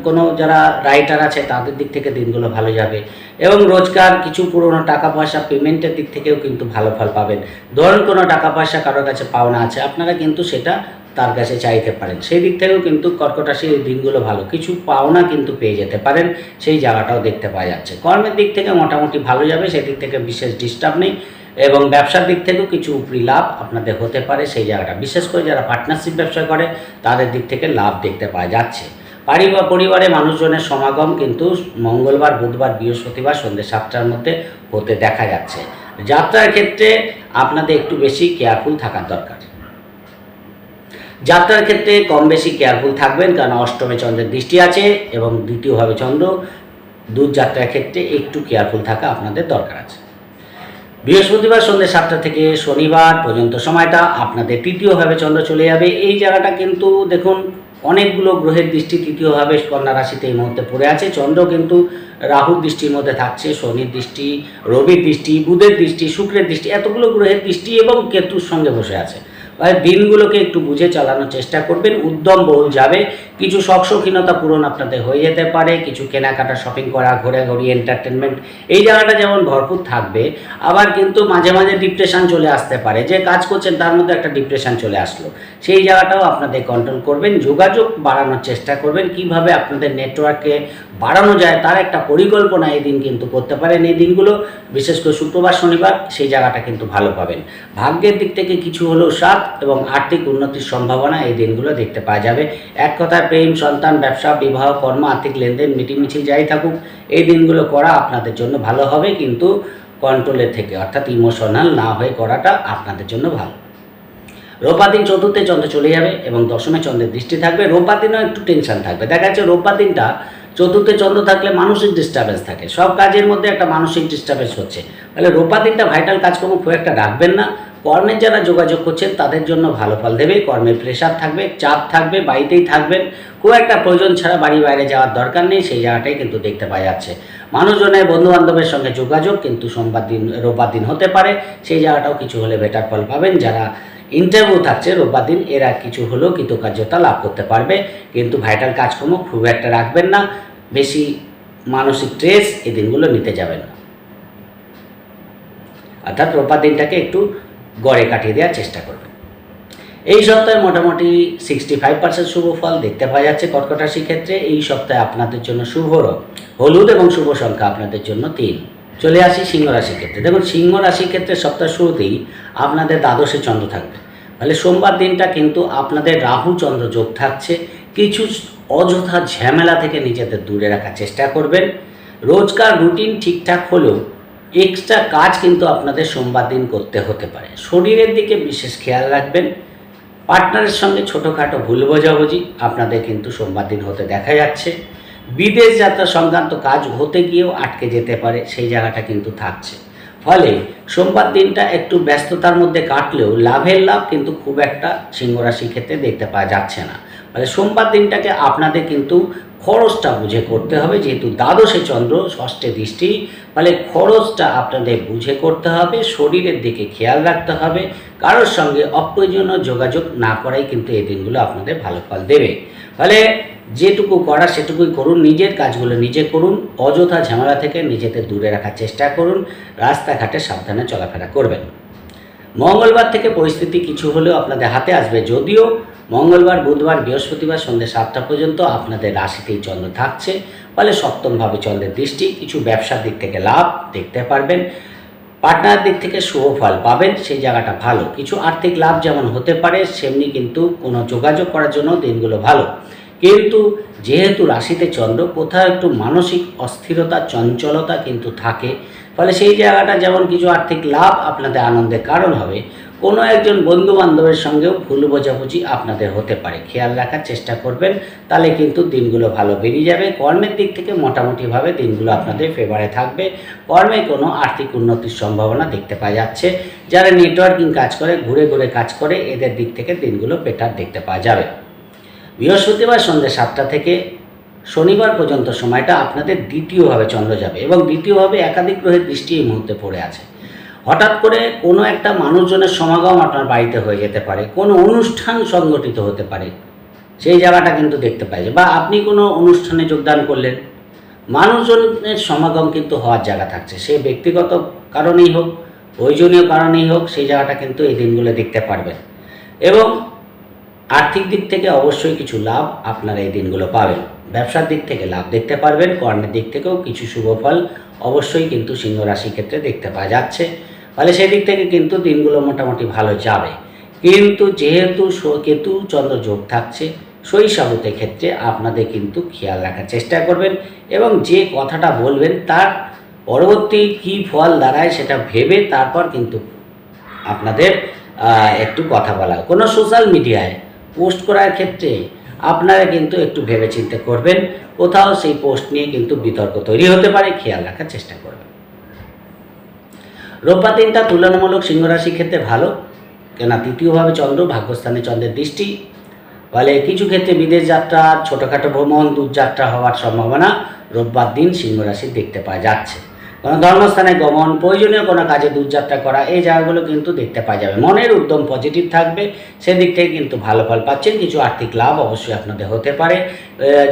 A: কোনো যারা রাইটার আছে তাদের দিক থেকে দিনগুলো ভালো যাবে। এবং রোজগার, কিছু পুরনো টাকা পয়সা পেমেন্টের দিক থেকেও কিন্তু ভালো ফল পাবেন। ধরুন কোনো টাকা পয়সা কারোর কাছে পাওনা আছে, আপনারা কিন্তু সেটা তার কাছে চাইতে পারেন, সেই দিক থেকেও কিন্তু কর্কট রাশির দিনগুলো ভালো। কিছু পাওনা কিন্তু পেয়ে যেতে পারেন, সেই জায়গাটাও দেখতে পাওয়া যাচ্ছে। কর্মের দিক থেকে মোটামুটি ভালো যাবে, সেদিক থেকে বিশেষ ডিস্টার্ব নেই। এবং ব্যবসার দিক থেকেও কিছু উপরি লাভ আপনাদের হতে পারে, সেই জায়গাটা বিশেষ করে যারা পার্টনারশিপ ব্যবসা করে তাদের দিক থেকে লাভ দেখতে পাওয়া যাচ্ছে। পরিবারে মানুষজনের সমাগম কিন্তু মঙ্গলবার, বুধবার, বৃহস্পতিবার সন্ধ্যে 7টার মধ্যে হতে দেখা যাচ্ছে। যাত্রার ক্ষেত্রে আপনাদের একটু বেশি কেয়ারফুল থাকার দরকার। যাত্রার ক্ষেত্রে কম বেশি কেয়ারফুল থাকবেন, কারণ অষ্টমে চন্দ্রের দৃষ্টি আছে এবং দ্বিতীয়ভাবে চন্দ্র। দূরযাত্রার ক্ষেত্রে একটু কেয়ারফুল থাকা আপনাদের দরকার আছে। বৃহস্পতিবার সন্ধ্যে 7টা থেকে শনিবার পর্যন্ত সময়টা আপনাদের তৃতীয়ভাবে চন্দ্র চলে যাবে। এই জায়গাটা কিন্তু দেখুন, অনেকগুলো গ্রহের দৃষ্টি তৃতীয়ভাবে কন্যা রাশিতে এই মুহূর্তে পড়ে আছে। চন্দ্র কিন্তু রাহুর দৃষ্টির মধ্যে থাকছে, শনির দৃষ্টি, রবির দৃষ্টি, বুধের দৃষ্টি, শুক্রের দৃষ্টি, এতগুলো গ্রহের দৃষ্টি এবং কেতুর সঙ্গে বসে আছে। দিনগুলোকে একটু বুঝে চালানোর চেষ্টা করবেন। উদ্যম বহুল যাবে, কিছু শখ শৌখিনতা পূরণ আপনাদের হয়ে যেতে পারে, কিছু কেনাকাটা, শপিং করা, ঘোরাঘুরি, এন্টারটেনমেন্ট, এই জায়গাটা যেমন ভরপুর থাকবে। আবার কিন্তু মাঝে মাঝে ডিপ্রেশন চলে আসতে পারে, যে কাজ করছেন তার মধ্যে একটা ডিপ্রেশন চলে আসলো, সেই জায়গাটাও আপনাদের কন্ট্রোল করবেন। যোগাযোগ বাড়ানোর চেষ্টা করবেন, কিভাবে আপনাদের নেটওয়ার্কে বাড়ানো যায় তার একটা পরিকল্পনা এই দিন কিন্তু করতে পারেন। এই দিনগুলো বিশেষ করে শুক্রবার, শনিবার, সেই জায়গাটা কিন্তু ভালো পাবেন। ভাগ্যের দিক থেকে কিছু হলেও সাথ এবং আর্থিক উন্নতির সম্ভাবনা এই দিনগুলো দেখতে পাওয়া যাবে। এক কথায় প্রেম, সন্তান, ব্যবসা, বিবাহ, কর্ম, আর্থিক লেনদেন, মিটিং মিছিল যাই থাকুক, এই দিনগুলো করা আপনাদের জন্য ভালো হবে, কিন্তু কন্ট্রোলের থেকে, অর্থাৎ ইমোশনাল না হয়ে করাটা আপনাদের জন্য ভালো। রোববার দিন চতুর্থে চন্দ্র চলে যাবে এবং দশমে চন্দ্রের দৃষ্টি থাকবে। রোববার দিনও একটু টেনশন থাকবে। দেখা যাচ্ছে রোববার দিনটা চতুর্থে চন্দ্র থাকলে মানসিক ডিস্টার্বেন্স থাকে, সব কাজের মধ্যে একটা মানসিক ডিস্টার্বেন্স হচ্ছে। তাহলে রোববার দিনটা ভাইটাল কাজকর্ম খুব একটা রাখবেন না, কর্মের যারা যোগাযোগ করছেন তাদের জন্য ভালো ফল দেবে। কর্মের প্রেশার থাকবে, চাপ থাকবে, বাড়িতেই থাকবেন, খুব একটা প্রয়োজন ছাড়া বাড়ি বাইরে যাওয়ার দরকার নেই, সেই জায়গাটাই কিন্তু দেখতে পাওয়া যাচ্ছে। মানুষজনের বন্ধুবান্ধবের সঙ্গে যোগাযোগ কিন্তু সোমবার দিন রোববার দিন হতে পারে, সেই জায়গাটাও কিছু হলে বেটার ফল পাবেন। যারা ইন্টারভিউ থাকছে রোববার দিন, এরা কিছু হলেও কৃতকার্যতা লাভ করতে পারবে, কিন্তু ভাইটাল কাজকর্ম খুব একটা রাখবেন না, বেশি মানসিক স্ট্রেস এই দিনগুলো নিতে যাবেন না, অর্থাৎ রোববার দিনটাকে একটু গড়ে কাটিয়ে দেওয়ার চেষ্টা করবেন। এই সপ্তাহে মোটামুটি 65% শুভ ফল দেখতে পাওয়া যাচ্ছে কর্কট রাশির ক্ষেত্রে। এই সপ্তাহে আপনাদের জন্য শুভ রং হলুদ এবং শুভ সংখ্যা আপনাদের জন্য 3। চলে আসি সিংহ রাশির ক্ষেত্রে। দেখুন, সিংহ রাশির ক্ষেত্রে সপ্তাহের শুরুতেই আপনাদের দ্বাদশে চন্দ্র থাকবে, তাহলে সোমবার দিনটা কিন্তু আপনাদের রাহু চন্দ্র যোগ থাকছে। কিছু অযথা ঝামেলা থেকে নিজেদের দূরে রাখার চেষ্টা করবেন। রোজকার রুটিন ঠিকঠাক হলেও এক্সট্রা কাজ কিন্তু আপনাদের সোমবার দিন করতে হতে পারে। শরীরের দিকে বিশেষ খেয়াল রাখবেন। পার্টনারের সঙ্গে ছোটোখাটো ভুল বোঝাবুঝি আপনাদের কিন্তু সোমবার দিন হতে দেখা যাচ্ছে। বিদেশ যাত্রা সংক্রান্ত কাজ হতে গিয়েও আটকে যেতে পারে, সেই জায়গাটা কিন্তু থাকছে। ফলে সোমবার দিনটা একটু ব্যস্ততার মধ্যে কাটলেও লাভের লাভ কিন্তু খুব একটা সিংহ রাশির ক্ষেত্রে দেখতে পাওয়া যাচ্ছে না। ফলে সোমবার দিনটাকে আপনাদের কিন্তু খরচটা বুঝে করতে হবে, যেহেতু দ্বাদশে চন্দ্র, ষষ্ঠে দৃষ্টি, ফলে খরচটা আপনাদের বুঝে করতে হবে। শরীরের দিকে খেয়াল রাখতে হবে। কারোর সঙ্গে অপ্রয়োজনীয় যোগাযোগ না করাই কিন্তু এই দিনগুলো আপনাদের ভালো ফল দেবে। ফলে যেটুকু করা সেটুকুই করুন, নিজের কাজগুলো নিজে করুন, অযথা ঝামেলা থেকে নিজেদের দূরে রাখার চেষ্টা করুন, রাস্তাঘাটে সাবধানে চলাফেরা করবেন। মঙ্গলবার থেকে পরিস্থিতি কিছু হলেও আপনাদের হাতে আসবে, যদিও মঙ্গলবার, বুধবার, বৃহস্পতিবার সন্ধ্যে 7টা পর্যন্ত আপনাদের রাশিতেই চন্দ্র থাকছে। ফলে সপ্তমভাবে চন্দ্রের দৃষ্টি, কিছু ব্যবসার দিক থেকে লাভ দেখতে পারবেন। পার্টনার দিক থেকে শুভ ফল পাবেন, সেই জায়গাটা ভালো। কিছু আর্থিক লাভ যেমন হতে পারে, সেমনি কিন্তু কোনো যোগাযোগ করার জন্য দিনগুলো ভালো। কিন্তু যেহেতু রাশিতে চন্দ্র, কোথাও একটু মানসিক অস্থিরতা, চঞ্চলতা কিন্তু থাকে। ফলে সেই জায়গাটা যেমন কিছু আর্থিক লাভ আপনাদের আনন্দের কারণ হবে, কোনো একজন বন্ধুবান্ধবের সঙ্গেও ভুল বোঝাবুঝি আপনাদের হতে পারে, খেয়াল রাখার চেষ্টা করবেন, তাহলে কিন্তু দিনগুলো ভালো বেরিয়ে যাবে। কর্মের দিক থেকে মোটামুটিভাবে দিনগুলো আপনাদের ফেভারে থাকবে। কর্মে কোনো আর্থিক উন্নতির সম্ভাবনা দেখতে পাওয়া যাচ্ছে। যারা নেটওয়ার্কিং কাজ করে, ঘুরে ঘুরে কাজ করে, এদের দিক থেকে দিনগুলো বেটার দেখতে পাওয়া যাবে। বৃহস্পতিবার সন্ধ্যে 7টা থেকে শনিবার পর্যন্ত সময়টা আপনাদের দ্বিতীয়ভাবে চন্দ্র যাবে, এবং দ্বিতীয়ভাবে একাধিক গ্রহের দৃষ্টি এই মুহূর্তে পড়ে আছে। হঠাৎ করে কোনো একটা মানুষজনের সমাগম আপনার বাড়িতে হয়ে যেতে পারে, কোনো অনুষ্ঠান সংগঠিত হতে পারে, সেই জায়গাটা কিন্তু দেখতে পাই। বা আপনি কোনো অনুষ্ঠানে যোগদান করলেন, মানুষজনের সমাগম কিন্তু হওয়ার জায়গা থাকছে, সে ব্যক্তিগত কারণেই হোক, প্রয়োজনীয় কারণেই হোক, সেই জায়গাটা কিন্তু এই দিনগুলো দেখতে পারবেন। এবং আর্থিক দিক থেকে অবশ্যই কিছু লাভ আপনারা এই দিনগুলো পাবেন। ব্যবসার দিক থেকে লাভ দেখতে পারবেন। কর্মের দিক থেকেও কিছু শুভ ফল অবশ্যই কিন্তু সিংহ রাশির ক্ষেত্রে দেখতে পাওয়া যাচ্ছে। ফলে সেদিক থেকে কিন্তু দিনগুলো মোটামুটি ভালো যাবে। কিন্তু যেহেতু কেতু চন্দ্র যোগ থাকছে, শৈশবতের ক্ষেত্রে আপনাদের কিন্তু খেয়াল রাখার চেষ্টা করবেন, এবং যে কথাটা বলবেন তার পরবর্তী কী ফল দাঁড়ায় সেটা ভেবে তারপর কিন্তু আপনাদের একটু কথা বলা। কোনো সোশ্যাল মিডিয়ায় পোস্ট করার ক্ষেত্রে আপনারা কিন্তু একটু ভেবেচিন্তে করবেন, কোথাও সেই পোস্ট নিয়ে কিন্তু বিতর্ক তৈরি হতে পারে, খেয়াল রাখার চেষ্টা করবেন। রোববার দিনটা তুলনামূলক সিংহ রাশির ক্ষেত্রে ভালো, কেননা তৃতীয়ভাবে চন্দ্র, ভাগ্যস্থানে চন্দ্রের দৃষ্টি। ফলে কিছু ক্ষেত্রে বিদেশ যাত্রা, ছোটোখাটো ভ্রমণ, দূরযাত্রা হওয়ার সম্ভাবনা রোববার দিন সিংহ রাশির দেখতে পাওয়া যাচ্ছে। কোনো ধর্মস্থানে গমন, প্রয়োজনীয় কোনো কাজে দূরযাত্রা করা, এই জায়গাগুলো কিন্তু দেখতে পাওয়া যাবে। মনের উদ্যম পজিটিভ থাকবে, সেদিক থেকে কিন্তু ভালো ফল পাচ্ছেন। কিছু আর্থিক লাভ অবশ্যই আপনাদের হতে পারে।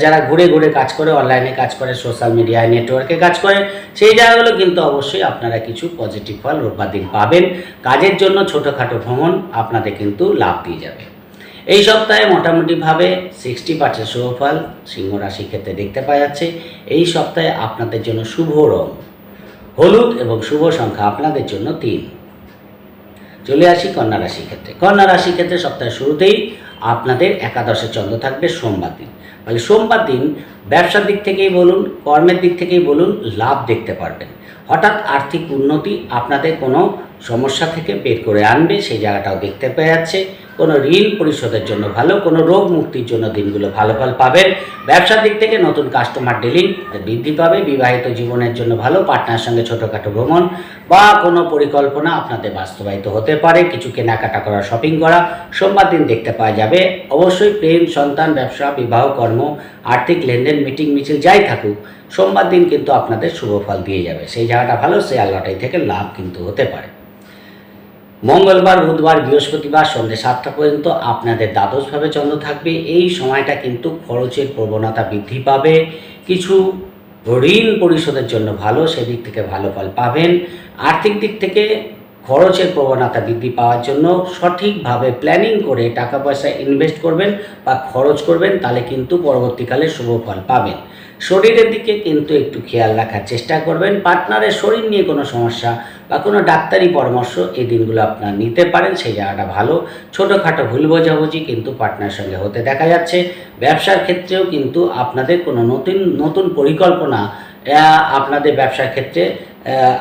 A: যারা ঘুরে ঘুরে কাজ করে, অনলাইনে কাজ করে, সোশ্যাল মিডিয়ায়, নেটওয়ার্কে কাজ করে, সেই জায়গাগুলো কিন্তু অবশ্যই আপনারা কিছু পজিটিভ ফল রোববার দিন পাবেন। কাজের জন্য ছোটোখাটো ভ্রমণ আপনাদের কিন্তু লাভ দিয়ে যাবে। এই সপ্তাহে মোটামুটিভাবে 60% শুভ ফল সিংহ রাশির ক্ষেত্রে দেখতে পাওয়া যাচ্ছে। এই সপ্তাহে আপনাদের জন্য শুভ রং হলুদ এবং শুভ সংখ্যা আপনাদের জন্য 3। চলে আসি কন্যা রাশির ক্ষেত্রে। কন্যা রাশির ক্ষেত্রে সপ্তাহের শুরুতেই আপনাদের একাদশে চন্দ্র থাকবে সোমবার দিন। ফলে সোমবার দিন ব্যবসার দিক থেকেই বলুন, কর্মের দিক থেকেই বলুন, লাভ দেখতে পারবেন। হঠাৎ আর্থিক উন্নতি আপনাদের কোনো সমস্যা থেকে বের করে আনবে, সেই জায়গাটাও দেখতে পাওয়া যাচ্ছে। কোনো ঋণ পরিশোধের জন্য ভালো, কোনো রোগ মুক্তির জন্য দিনগুলো ভালো ফল পাবেন। ব্যবসার দিক থেকে নতুন কাস্টমার ডিলিং বৃদ্ধি পাবে। বিবাহিত জীবনের জন্য ভালো, পার্টনারের সঙ্গে ছোটোখাটো ভ্রমণ বা কোনো পরিকল্পনা আপনাদের বাস্তবায়িত হতে পারে। কিছু কেনাকাটা করা, শপিং করা সোমবার দিন দেখতে পাওয়া যাবে। অবশ্যই প্রেম, সন্তান, ব্যবসা, বিবাহ, কর্ম, আর্থিক লেনদেন, মিটিং মিছিল যাই থাকুক, সোমবার দিন কিন্তু আপনাদের শুভ ফল দিয়ে যাবে। সেই জায়গাটা ভালো, শেয়ার লটারি থেকে লাভ কিন্তু হতে পারে। মঙ্গলবার, বুধবার, বৃহস্পতিবার সন্ধ্যে 7টা পর্যন্ত আপনাদের দ্বাদশভাবে চন্দ্র থাকবে। এই সময়টা কিন্তু খরচের প্রবণতা বৃদ্ধি পাবে। কিছু ঋণ পরিশোধের জন্য ভালো, সেদিক থেকে ভালো ফল পাবেন। আর্থিক দিক থেকে খরচের প্রবণতা বৃদ্ধি পাওয়ার জন্য সঠিকভাবে প্ল্যানিং করে টাকা পয়সা ইনভেস্ট করবেন বা খরচ করবেন, তাহলে কিন্তু পরবর্তীকালে শুভ ফল পাবেন। শরীরের দিকে কিন্তু একটু খেয়াল রাখার চেষ্টা করবেন। পার্টনারের শরীর নিয়ে কোনো সমস্যা বা কোনো ডাক্তারি পরামর্শ এই দিনগুলো আপনারা নিতে পারেন, সেই জায়গাটা ভালো। ছোটোখাটো ভুল বোঝাবুঝি কিন্তু পার্টনারের সঙ্গে হতে দেখা যাচ্ছে। ব্যবসার ক্ষেত্রেও কিন্তু আপনাদের কোনো নতুন পরিকল্পনা আপনাদের ব্যবসার ক্ষেত্রে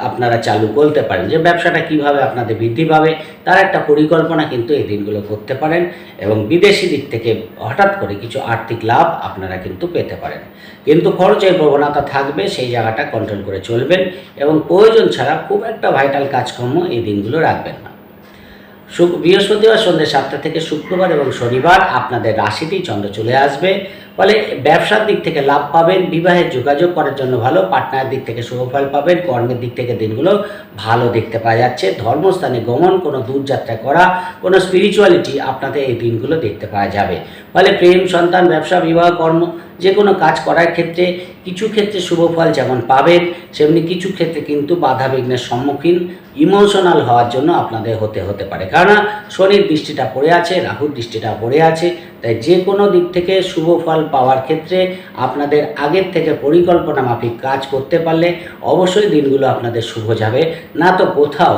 A: আপনারা চালু করতে পারেন, যে ব্যবসাটা কিভাবে আপনাদের বৃদ্ধি পাবে তার একটা পরিকল্পনা কিন্তু এই দিনগুলো করতে পারেন। এবং বিদেশি দিক থেকে হঠাৎ করে কিছু আর্থিক লাভ আপনারা কিন্তু পেতে পারেন। কিন্তু খরচের প্রবণতা থাকবে, সেই জায়গাটা কন্ট্রোল করে চলবেন এবং প্রয়োজন ছাড়া খুব একটা ভাইটাল কাজকর্ম এই দিনগুলো রাখবেন না। বৃহস্পতিবার সন্ধ্যে 7টা থেকে শুক্রবার এবং শনিবার আপনাদের রাশিতেই চন্দ্র চলে আসবে। ফলে ব্যবসার দিক থেকে লাভ পাবেন, বিবাহের যোগাযোগ করার জন্য ভালো, পার্টনারের দিক থেকে শুভ ফল পাবেন। কর্মের দিক থেকে দিনগুলো ভালো দেখতে পাওয়া যাচ্ছে। ধর্মস্থানে গমন, কোনো দূরযাত্রা করা, কোনো স্পিরিচুয়ালিটি আপনাদের এই দিনগুলো দেখতে পাওয়া যাবে। ফলে প্রেম, সন্তান, ব্যবসা, বিবাহ, কর্ম যে কোনো কাজ করার ক্ষেত্রে কিছু ক্ষেত্রে শুভ ফল যেমন পাবেন, সেমনি কিছু ক্ষেত্রে কিন্তু বাধা বিঘ্নের সম্মুখীন ইমোশনাল হওয়ার জন্য আপনাদের হতে পারে। কারণ শনির দৃষ্টিটা পড়ে আছে, রাহুর দৃষ্টিটা পড়ে আছে, তাই যে কোনো দিক থেকে শুভ ফল পাওয়ার ক্ষেত্রে আপনাদের আগের থেকে পরিকল্পনা মাফিক কাজ করতে পারলে অবশ্যই দিনগুলো আপনাদের শুভ যাবে, না তো কোথাও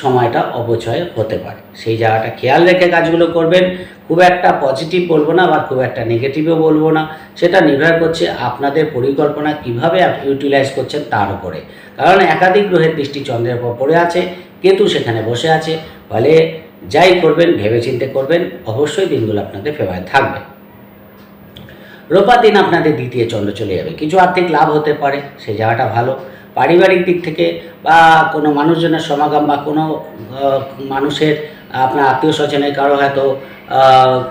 A: সময়টা অপচয় হতে পারে। সেই জায়গাটা খেয়াল রেখে কাজগুলো করবেন। খুব একটা পজিটিভ বলবো না, আবার খুব একটা নেগেটিভও বলবো না, সেটা নির্ভর করছে আপনাদের পরিকল্পনা কিভাবে ইউটিলাইজ করছেন তার উপরে। কারণ একাধিক গ্রহের দৃষ্টি চন্দ্রের উপর পড়ে আছে, কেতু সেখানে বসে আছে। ফলে যাই করবেন ভেবেচিন্তে করবেন, অবশ্যই দিনগুলো আপনাদের ফেভারে থাকবে। রোববার দিন আপনাদের দ্বিতীয় চন্দ্র চলে যাবে, কিছু আর্থিক লাভ হতে পারে, সেই জায়গাটা ভালো। পারিবারিক দিক থেকে বা কোনো মানুষজনের সমাগম বা কোনো মানুষের আপনার আত্মীয় স্বজনের কারো হয়তো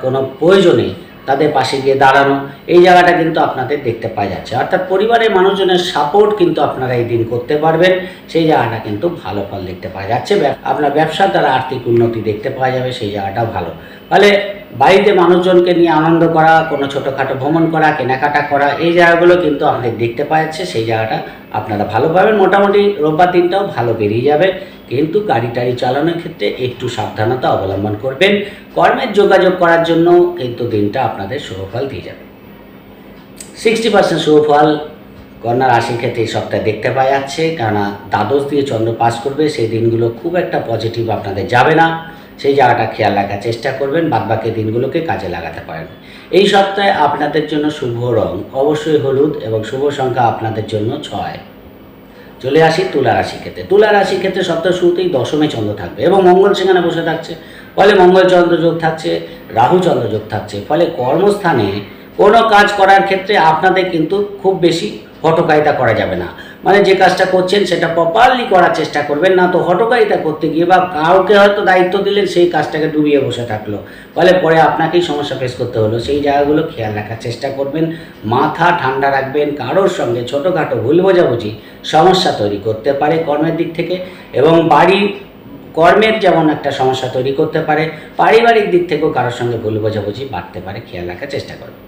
A: কোনো প্রয়োজনে তাদের পাশে গিয়ে দাঁড়ানো, এই জায়গাটা কিন্তু আপনাদের দেখতে পাওয়া যাচ্ছে। অর্থাৎ পরিবারের মানুষজনের সাপোর্ট কিন্তু আপনারা এই দিন করতে পারবেন, সেই জায়গাটা কিন্তু ভালো ফল দেখতে পাওয়া যাচ্ছে। আপনার ব্যবসার দ্বারা আর্থিক উন্নতি দেখতে পাওয়া যাবে, সেই জায়গাটাও ভালো। ফলে বাড়িতে মানুষজনকে নিয়ে আনন্দ করা, কোনো ছোটোখাটো ভ্রমণ করা, কেনাকাটা করা, এই জায়গাগুলো কিন্তু আপনাদের দেখতে পাওয়া যাচ্ছে, সেই জায়গাটা আপনারা ভালো পাবেন। মোটামুটি রোববার দিনটাও ভালো বেরিয়ে যাবে, কিন্তু গাড়ি টাড়ি চালানোর ক্ষেত্রে একটু সাবধানতা অবলম্বন করবেন। কর্মের যোগাযোগ করার জন্য কিন্তু দিনটা আপনাদের শুভফল দিয়ে যাবে। 60% শুভফল কন্যা রাশির ক্ষেত্রে এই সপ্তাহে দেখতে পাওয়া যাচ্ছে, কেননা দ্বাদশ দিয়ে চন্দ্র পাস করবে, সেই দিনগুলো খুব একটা পজিটিভ আপনাদের যাবে না, সেই জায়গাটা খেয়াল রাখার চেষ্টা করবেন। বাদবাকি দিনগুলোকে কাজে লাগাতে পারেন। এই সপ্তাহে আপনাদের জন্য শুভ রং অবশ্যই হলুদ এবং শুভ সংখ্যা আপনাদের জন্য 6। চলে আসি তুলা রাশির ক্ষেত্রে। তুলা রাশির ক্ষেত্রে সপ্তাহ শুরুতেই দশমে চন্দ্র থাকবে এবং মঙ্গল সেখানে বসে থাকছে। ফলে মঙ্গল চন্দ্র যোগ থাকছে, রাহু চন্দ্র যোগ থাকছে। ফলে কর্মস্থানে কোনো কাজ করার ক্ষেত্রে আপনাদের কিন্তু খুব বেশি হটকারিতা করা যাবে না। মানে যে কাজটা করছেন সেটা প্রপারলি করার চেষ্টা করবেন, না তো হটকারিতা করতে গিয়ে বা কাউকে হয়তো দায়িত্ব দিলেন সেই কাজটাকে ডুবিয়ে বসে থাকলো, ফলে পরে আপনাকেই সমস্যা ফেস করতে হলো। সেই জায়গাগুলো খেয়াল রাখার চেষ্টা করবেন, মাথা ঠান্ডা রাখবেন। কারোর সঙ্গে ছোটোখাটো ভুল বোঝাবুঝি সমস্যা তৈরি করতে পারে কর্মের দিক থেকে, এবং কর্মের যেমন একটা সমস্যা তৈরি করতে পারে, পারিবারিক দিক থেকেও কারোর সঙ্গে ভুল বোঝাবুঝি বাড়তে পারে, খেয়াল রাখার চেষ্টা করবেন।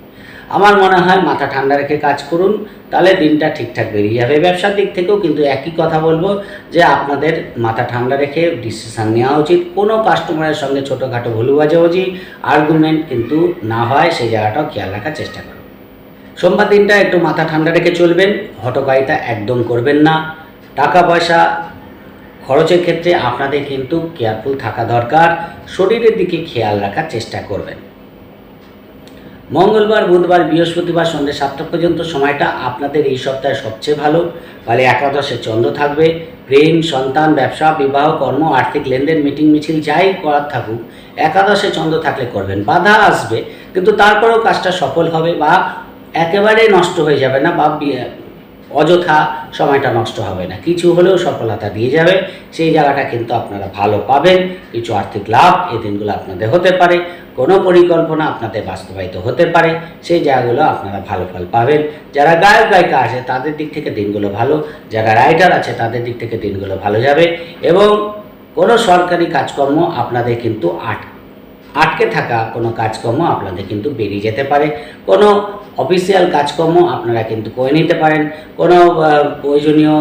A: আমার মনে হয় মাথা ঠান্ডা রেখে কাজ করুন, তাহলে দিনটা ঠিকঠাক বেরিয়ে যাবে। ব্যবসার দিক থেকেও কিন্তু একই কথা বলবো, যে আপনাদের মাথা ঠান্ডা রেখে ডিসিশান নেওয়া উচিত। কোনো কাস্টমারের সঙ্গে ছোটোখাটো ভুল বোঝাবুঝি আর্গুমেন্ট কিন্তু না হয়, সেই জায়গাটাও খেয়াল রাখার চেষ্টা করুন। সোমবার দিনটা একটু মাথা ঠান্ডা রেখে চলবেন, হটকারিতা একদম করবেন না। টাকা পয়সা খরচের ক্ষেত্রে আপনাদের কিন্তু কেয়ারফুল থাকা দরকার, শরীরের দিকে খেয়াল রাখার চেষ্টা করবেন। মঙ্গলবার, বুধবার, বৃহস্পতিবার সন্ধ্যে 7টা পর্যন্ত সময়টা আপনাদের এই সপ্তাহে সবচেয়ে ভালো। ফলে একাদশে চন্দ্র থাকবে। প্রেম, সন্তান, ব্যবসা, বিবাহ, কর্ম, আর্থিক লেনদেন, মিটিং মিছিল যাই করার থাকুক, একাদশে চন্দ্র থাকলে করবেন। বাধা আসবে, কিন্তু তারপরেও কাজটা সফল হবে বা একেবারে নষ্ট হয়ে যাবে না বা অযথা সময়টা নষ্ট হবে না, কিছু হলেও সফলতা দিয়ে যাবে। সেই জায়গাটা কিন্তু আপনারা ভালো পাবেন। কিছু আর্থিক লাভ এই দিনগুলো আপনাদের হতে পারে, কোনো পরিকল্পনা আপনাদের বাস্তবায়িত হতে পারে, সেই জায়গাগুলো আপনারা ভালো ফল পাবেন। যারা গায়ক গায়িকা আছে তাদের দিক থেকে দিনগুলো ভালো, যারা রাইটার আছে তাদের দিক থেকে দিনগুলো ভালো যাবে এবং কোনো সরকারি কাজকর্ম আপনাদের কিন্তু আটকে থাকা কোনো কাজকর্ম আপনাদের কিন্তু বেরিয়ে যেতে পারে। কোনো অফিসিয়াল কাজকর্ম আপনারা কিন্তু করে নিতে পারেন। কোনো প্রয়োজনীয়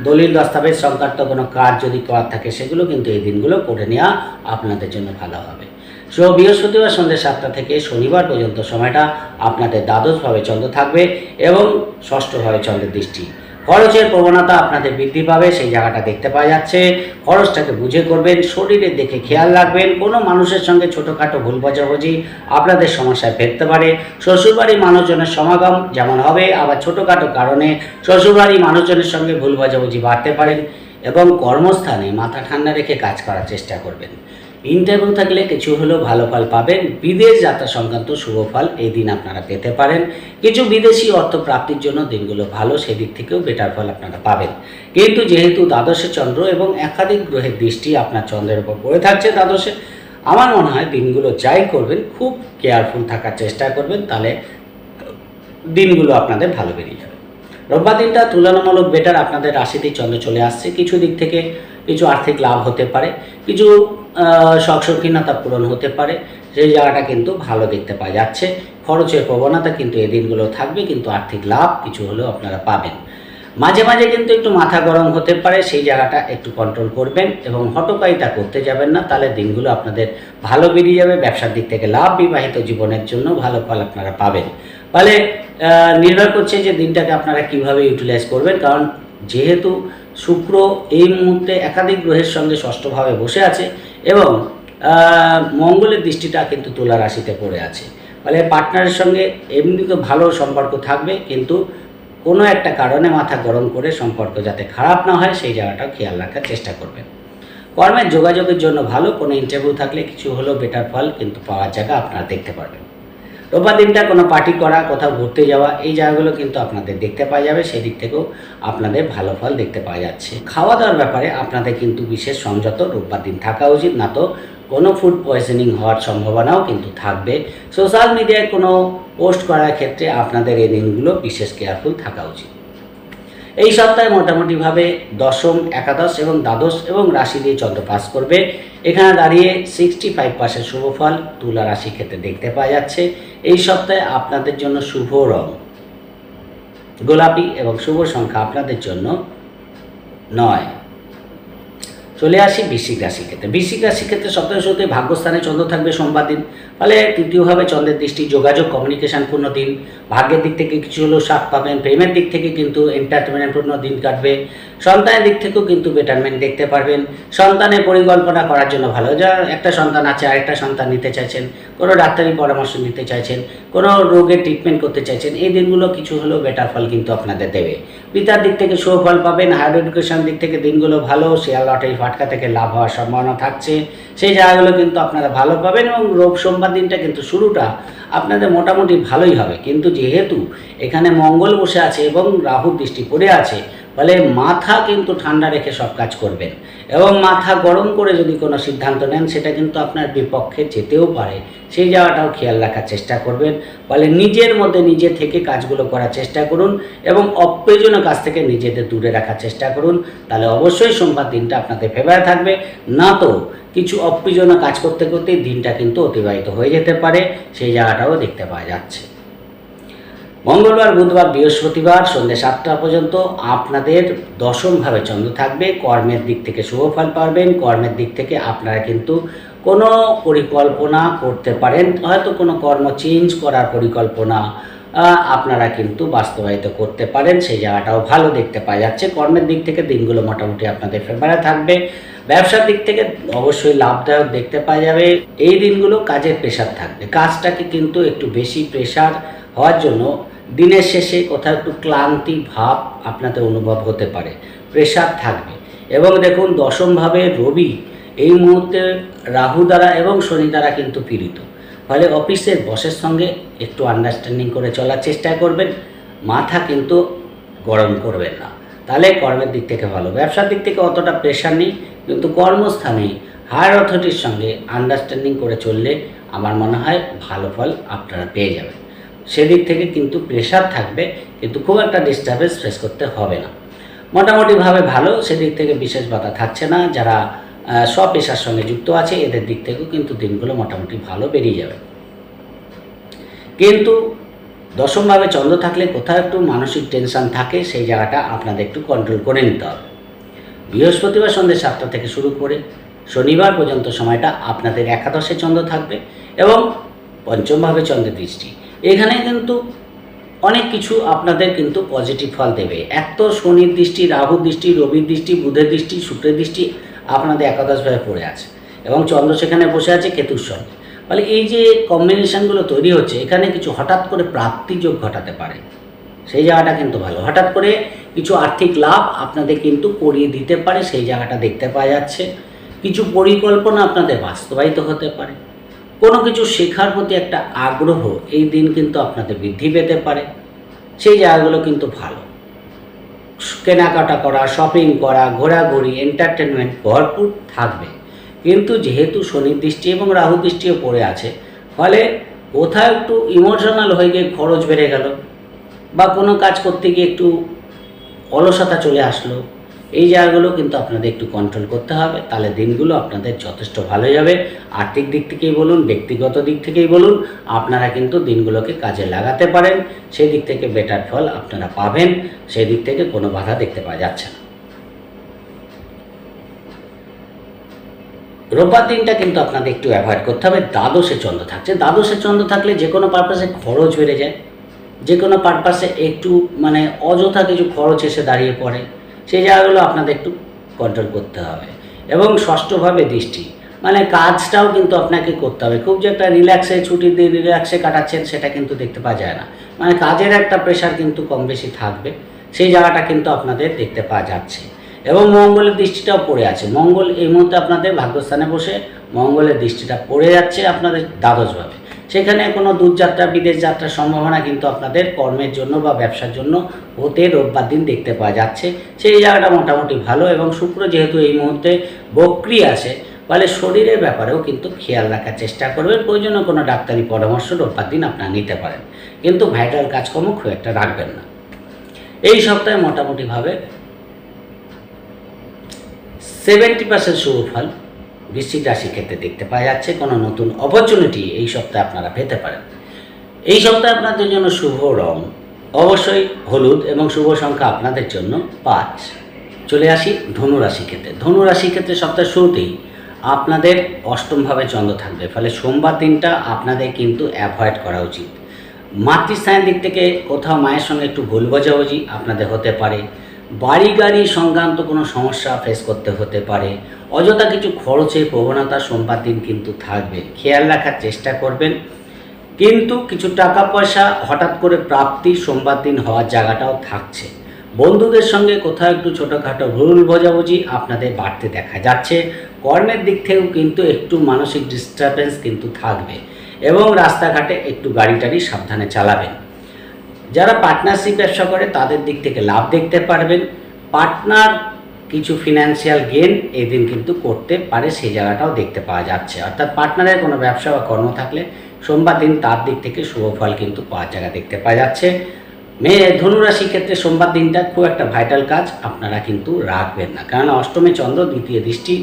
A: দলিল দস্তাবেজ সংক্রান্ত কোনো কাজ যদি করার থাকে সেগুলো কিন্তু এই দিনগুলো করে নেওয়া আপনাদের জন্য ভালো হবে। সো বৃহস্পতিবার সন্ধ্যে 7টা থেকে শনিবার পর্যন্ত সময়টা আপনাদের দ্বাদশভাবে চন্দ্র থাকবে এবং ষষ্ঠভাবে চন্দ্রের দৃষ্টি। খরচের প্রবণতা আপনাদের বৃদ্ধি পাবে, সেই জায়গাটা দেখতে পাওয়া যাচ্ছে। খরচটাকে বুঝে করবেন, শরীরের দিকে খেয়াল রাখবেন। কোনো মানুষের সঙ্গে ছোটোখাটো ভুল বোঝাবুঝি আপনাদের সমস্যায় ফেলতে পারে। শ্বশুরবাড়ির মানুষজনের সমাগম যেমন হবে, আবার ছোটোখাটো কারণে শ্বশুরবাড়ির মানুষজনের সঙ্গে ভুল বোঝাবুঝি বাড়তে পারেন এবং কর্মস্থানে মাথা ঠান্ডা রেখে কাজ করার চেষ্টা করবেন। ইন্টারভিউ থাকলে কিছু হলেও ভালো ফল পাবেন। বিদেশ যাত্রা সংক্রান্ত শুভ ফল এই দিন আপনারা পেতে পারেন। কিছু বিদেশি অর্থ প্রাপ্তির জন্য দিনগুলো ভালো, সেদিক থেকেও বেটার ফল আপনারা পাবেন। কিন্তু যেহেতু দ্বাদশে চন্দ্র এবং একাধিক গ্রহের দৃষ্টি আপনার চন্দ্রের উপর পড়ে থাকছে দ্বাদশে, আমার মনে হয় দিনগুলো যাই করবেন খুব কেয়ারফুল থাকার চেষ্টা করবেন, তাহলে দিনগুলো আপনাদের ভালো বেরিয়ে যাবে। রোববার দিনটা তুলনামূলক বেটার। আপনাদের রাশিতেই চন্দ্র চলে আসছে। কিছু দিক থেকে কিছু আর্থিক লাভ হতে পারে, কিছু শখ শৌখিনতা পূরণ হতে পারে, সেই জায়গাটা কিন্তু ভালো দেখতে পাওয়া যাচ্ছে। খরচের প্রবণতা কিন্তু এই দিনগুলো থাকবে, কিন্তু আর্থিক লাভ কিছু হলেও আপনারা পাবেন। মাঝে মাঝে কিন্তু একটু মাথা গরম হতে পারে, সেই জায়গাটা একটু কন্ট্রোল করবেন এবং হটকারিতা করতে যাবেন না, তাহলে দিনগুলো আপনাদের ভালো বেরিয়ে যাবে। ব্যবসার দিক থেকে লাভ, বিবাহিত জীবনের জন্য ভালো ফল আপনারা পাবেন। ফলে নির্ভর করছে যে দিনটাকে আপনারা কিভাবে ইউটিলাইজ করবেন, কারণ যেহেতু শুক্র এই মুহূর্তে একাধিক গ্রহের সঙ্গে ষষ্ঠভাবে বসে আছে এবং মঙ্গলের দৃষ্টিটা কিন্তু তুলা রাশিতে পড়ে আছে। ফলে পার্টনারের সঙ্গে এমনি তো ভালো সম্পর্ক থাকবে, কিন্তু কোনো একটা কারণে মাথা গরম করে সম্পর্ক যাতে খারাপ না হয় সেই জায়গাটা খেয়াল রাখার চেষ্টা করবেন। কর্মের যোগাযোগের জন্য ভালো, কোনো ইন্টারভিউ থাকলে কিছু হলেও বেটার ফল কিন্তু পাওয়ার জায়গা আপনারা দেখতে পারবেন। রোববার দিনটা কোনো পার্টি করা, কোথাও ঘুরতে যাওয়া, এই জায়গাগুলো কিন্তু আপনাদের দেখতে পাওয়া যাবে, সেদিক থেকেও আপনাদের ভালো ফল দেখতে পাওয়া যাচ্ছে। খাওয়া দাওয়ার ব্যাপারে আপনাদের কিন্তু বিশেষ সংযত রোববার দিন থাকা উচিত, না তো কোনো ফুড পয়জনিং হওয়ার সম্ভাবনাও কিন্তু থাকবে। সোশ্যাল মিডিয়ায় কোনো পোস্ট করার ক্ষেত্রে আপনাদের এই দিনগুলো বিশেষ কেয়ারফুল থাকা উচিত। এই সপ্তাহে মোটামুটিভাবে দশম, একাদশ এবং দ্বাদশ এবং রাশি দিয়ে চন্দ্র পাস করবে। এখানে দাঁড়িয়ে 65% শুভ ফল তুলা রাশি ক্ষেত্রে দেখতে পাওয়া যাচ্ছে। এই সপ্তাহে আপনাদের জন্য শুভ রং গোলাপি এবং শুভ সংখ্যা আপনাদের জন্য 9। চলে আসি বৃশ্চিক রাশি ক্ষেত্রে। বৃশ্চিক রাশি ক্ষেত্রে সপ্তাহের শুরুতে ভাগ্যস্থানে চন্দ্র থাকবে সোমবার দিন। ফলে তৃতীয়ভাবে চন্দ্রের দৃষ্টি, যোগাযোগ কমিউনিকেশানপূর্ণ দিন। ভাগ্যের দিক থেকে কিছু হলেও সাথ পাবেন। প্রেমের দিক থেকে কিন্তু এন্টারটেনমেন্টপূর্ণ দিন কাটবে। সন্তানের দিক থেকেও কিন্তু বেটারমেন্ট দেখতে পারবেন। সন্তানের পরিকল্পনা করার জন্য ভালো, যা একটা সন্তান আছে আরেকটা সন্তান নিতে চাইছেন, কোনো ডাক্তারি পরামর্শ নিতে চাইছেন, কোনো রোগের ট্রিটমেন্ট করতে চাইছেন, এই দিনগুলো কিছু হলেও বেটার ফল কিন্তু আপনাদের দেবে। পিতার দিক থেকে শুভ ফল পাবেন। হায়ার এডুকেশন দিক থেকে দিনগুলো ভালো। শেয়ার লটারি ফাটকা থেকে লাভ হওয়ার সম্ভাবনা থাকছে, সেই জায়গাগুলো কিন্তু আপনারা ভালো পাবেন এবং সোমবার দিনটা কিন্তু শুরুটা আপনাদের মোটামুটি ভালোই হবে। কিন্তু যেহেতু এখানে মঙ্গল বসে আছে এবং রাহুর দৃষ্টি পড়ে আছে, ফলে মাথা কিন্তু ঠান্ডা রেখে সব কাজ করবেন এবং মাথা গরম করে যদি কোনো সিদ্ধান্ত নেন সেটা কিন্তু আপনার বিপক্ষে যেতেও পারে, সেই জায়গাটাও খেয়াল রাখার চেষ্টা করবেন। ফলে নিজের মধ্যে নিজে থেকে কাজগুলো করার চেষ্টা করুন এবং অপ্রয়োজনীয় কাজ থেকে নিজেদের দূরে রাখার চেষ্টা করুন, তাহলে অবশ্যই সোমবার দিনটা আপনাদের ফেভারে থাকবে। না তো কিছু অপ্রয়োজনীয় কাজ করতে করতেই দিনটা কিন্তু অতিবাহিত হয়ে যেতে পারে, সেই জায়গাটাও দেখতে পাওয়া যাচ্ছে। মঙ্গলবার, বুধবার, বৃহস্পতিবার সন্ধ্যে 7টা পর্যন্ত আপনাদের দশমভাবে চন্দ্র থাকবে। কর্মের দিক থেকে শুভ ফল পাবেন। কর্মের দিক থেকে আপনারা কিন্তু কোনো পরিকল্পনা করতে পারেন, হয়তো কোনো কর্ম চেঞ্জ করার পরিকল্পনা, আপনারা কিন্তু বাস্তবায়িত করতে পারেন, সেই জায়গাটাও ভালো দেখতে পাওয়া যাচ্ছে। কর্মের দিক থেকে দিনগুলো মোটামুটি আপনাদের ফেভারে থাকবে। ব্যবসার দিক থেকে অবশ্যই লাভদায়ক দেখতে পাওয়া যাবে। এই দিনগুলো কাজের প্রেশার থাকবে, কাজটাকে কিন্তু একটু বেশি প্রেশার হওয়ার জন্য দিনের শেষে কোথাও একটু ক্লান্তি ভাব আপনাদের অনুভব হতে পারে, প্রেশার থাকবে। এবং দেখুন দশমভাবে রবি এই মুহূর্তে রাহু দ্বারা এবং শনি দ্বারা কিন্তু পীড়িত, ফলে অফিসের বসের সঙ্গে একটু আন্ডারস্ট্যান্ডিং করে চলার চেষ্টা করবেন, মাথা কিন্তু গরম করবেন না, তাহলে কর্মের দিক থেকে ভালো। ব্যবসার দিক থেকে অতটা প্রেশার নেই, কিন্তু কর্মস্থানে হায়ার অথরিটির সঙ্গে আন্ডারস্ট্যান্ডিং করে চললে আমার মনে হয় ভালো ফল আপনারা পেয়ে যাবেন। সেদিক থেকে কিন্তু প্রেশার থাকবে, কিন্তু খুব একটা ডিস্টার্বেন্স ফেস করতে হবে না, মোটামুটিভাবে ভালো। সেদিক থেকে বিশেষ বাধা থাকছে না। যারা স্বপেশার সঙ্গে যুক্ত আছে এদের দিক থেকেও কিন্তু দিনগুলো মোটামুটি ভালো বেরিয়ে যাবে। কিন্তু দশমভাবে চন্দ্র থাকলে কোথাও একটু মানসিক টেনশন থাকে, সেই জায়গাটা আপনাদের একটু কন্ট্রোল করে নিতে হবে। বৃহস্পতিবার সন্ধ্যে 7টা থেকে শুরু করে শনিবার পর্যন্ত সময়টা আপনাদের একাদশে চন্দ্র থাকবে এবং পঞ্চমভাবে চন্দ্রের দৃষ্টি। এখানে কিন্তু অনেক কিছু আপনাদের কিন্তু পজিটিভ ফল দেবে। এক তো শনির দৃষ্টি, রাহুর দৃষ্টি, রবির দৃষ্টি, বুধের দৃষ্টি, শুক্রের দৃষ্টি আপনাদের একাদশভাবে পড়ে আছে এবং চন্দ্র সেখানে বসে আছে কেতুর সঙ্গে। ফলে এই যে কম্বিনেশনগুলো তৈরি হচ্ছে, এখানে কিছু হঠাৎ করে প্রাপ্তিযোগ ঘটাতে পারে, সেই জায়গাটা কিন্তু ভালো। হঠাৎ করে কিছু আর্থিক লাভ আপনাদের কিন্তু করিয়ে দিতে পারে, সেই জায়গাটা দেখতে পাওয়া যাচ্ছে। কিছু পরিকল্পনা আপনাদের বাস্তবায়িত হতে পারে। কোনো কিছু শেখার প্রতি একটা আগ্রহ এই দিন কিন্তু আপনাদের বৃদ্ধি পেতে পারে, সেই জায়গাগুলো কিন্তু ভালো। কেনাকাটা করা, শপিং করা, ঘোরাঘুরি, এন্টারটেনমেন্ট ভরপুর থাকবে। কিন্তু যেহেতু শনির দৃষ্টি এবং রাহু দৃষ্টিও পড়ে আছে, ফলে কোথাও একটু ইমোশনাল হয়ে গিয়ে খরচ বেড়ে গেল বা কোনো কাজ করতে গিয়ে একটু অলসতা চলে আসলো, এই জায়গাগুলো কিন্তু আপনাদের একটু কন্ট্রোল করতে হবে, তাহলে দিনগুলো আপনাদের যথেষ্ট ভালো যাবে। আর্থিক দিক থেকেই বলুন, ব্যক্তিগত দিক থেকেই বলুন, আপনারা কিন্তু দিনগুলোকে কাজে লাগাতে পারেন, সেই দিক থেকে বেটার ফল আপনারা পাবেন, সেই দিক থেকে কোনো বাধা দেখতে পাওয়া যাচ্ছে না। রোববার দিনটা কিন্তু আপনাদের একটু অ্যাভয়েড করতে হবে। দ্বাদশে চন্দ্র থাকছে, দ্বাদশে চন্দ্র থাকলে যে কোনো পারপাসে খরচ বেড়ে যায়, যে কোনো পারপাসে একটু অযথা কিছু খরচ এসে দাঁড়িয়ে পড়ে, সেই জায়গাগুলো আপনাদের একটু কন্ট্রোল করতে হবে। এবং ষষ্ঠভাবে দৃষ্টি, কাজটাও কিন্তু আপনাকে করতে হবে। খুব যে একটা রিল্যাক্সে ছুটি দিয়ে রিল্যাক্সে কাটাচ্ছেন সেটা কিন্তু দেখতে পাওয়া যায় না, কাজের একটা প্রেশার কিন্তু কম বেশি থাকবে, সেই জায়গাটা কিন্তু আপনাদের দেখতে পাওয়া যাচ্ছে। এবং মঙ্গলের দৃষ্টিটাও পড়ে আছে, মঙ্গল এই মুহূর্তে আপনাদের ভাগ্যস্থানে বসে মঙ্গলের দৃষ্টিটা পড়ে যাচ্ছে আপনাদের দ্বাদশভাবে। সেখানে কোনো দূরযাত্রা, বিদেশ যাত্রার সম্ভাবনা কিন্তু আপনাদের কর্মের জন্য বা ব্যবসার জন্য হতে রোববার দিন দেখতে পাওয়া যাচ্ছে, সেই জায়গাটা মোটামুটি ভালো। এবং শুক্র যেহেতু এই মুহূর্তে বক্রি আছে, ফলে শরীরের ব্যাপারেও কিন্তু খেয়াল রাখার চেষ্টা করবেন। প্রয়োজনে কোনো ডাক্তারি পরামর্শ রোববার দিন আপনারা নিতে পারেন, কিন্তু ভাইটাল কাজকর্ম খুব একটা রাখবেন না। এই সপ্তাহে মোটামুটিভাবে 70% শুভ ফল বৃশ্চিক রাশির ক্ষেত্রে দেখতে পাওয়া যাচ্ছে। কোনো নতুন অপরচুনিটি এই সপ্তাহে আপনারা পেতে পারেন। এই সপ্তাহে আপনাদের জন্য শুভ রং অবশ্যই হলুদ এবং শুভ সংখ্যা আপনাদের জন্য 5। চলে আসি ধনু রাশির ক্ষেত্রে। ধনু রাশির ক্ষেত্রে সপ্তাহের শুরুতেই আপনাদের অষ্টমভাবে চন্দ্র থাকবে, ফলে সোমবার দিনটা আপনাদের কিন্তু অ্যাভয়েড করা উচিত। মাতৃস্থানের দিক থেকে কোথাও মায়ের সঙ্গে একটু ভুল বোঝাবুঝি আপনাদের হতে পারে, বাড়ি গাড়ি সংক্রান্ত কোনো সমস্যা ফেস করতে হতে পারে, অযথা কিছু খরচের প্রবণতা সোমবার দিন কিন্তু থাকবে, খেয়াল রাখার চেষ্টা করবেন। কিন্তু কিছু টাকা পয়সা হঠাৎ করে প্রাপ্তি সোমবার দিন হওয়ার জায়গাটাও থাকছে। বন্ধুদের সঙ্গে কোথাও একটু ছোটোখাটো ভুল বোঝাবুঝি আপনাদের বাড়তে দেখা যাচ্ছে। কর্মের দিক থেকেও কিন্তু একটু মানসিক ডিস্টারবেন্স কিন্তু থাকবে এবং রাস্তাঘাটে একটু গাড়ি টাড়ি সাবধানে চালাবেন। যারা পার্টনারশিপ ব্যবসা করে তাদের দিক থেকে লাভ দেখতে পারবেন। পার্টনার কিছু ফিনান্সিয়াল গেন এই দিন কিন্তু করতে পারে, সেই জায়গাটাও দেখতে পাওয়া যাচ্ছে। অর্থাৎ পার্টনারের কোনো ব্যবসা বা কর্ম থাকলে সোমবার দিন তার দিক থেকে শুভ ফল কিন্তু পাওয়ার জায়গা দেখতে পাওয়া যাচ্ছে। ধনুরাশির ক্ষেত্রে সোমবার দিনটা খুব একটা ভাইটাল কাজ আপনারা কিন্তু রাখবেন না, কারণ অষ্টমে চন্দ্র, দ্বিতীয় দৃষ্টি,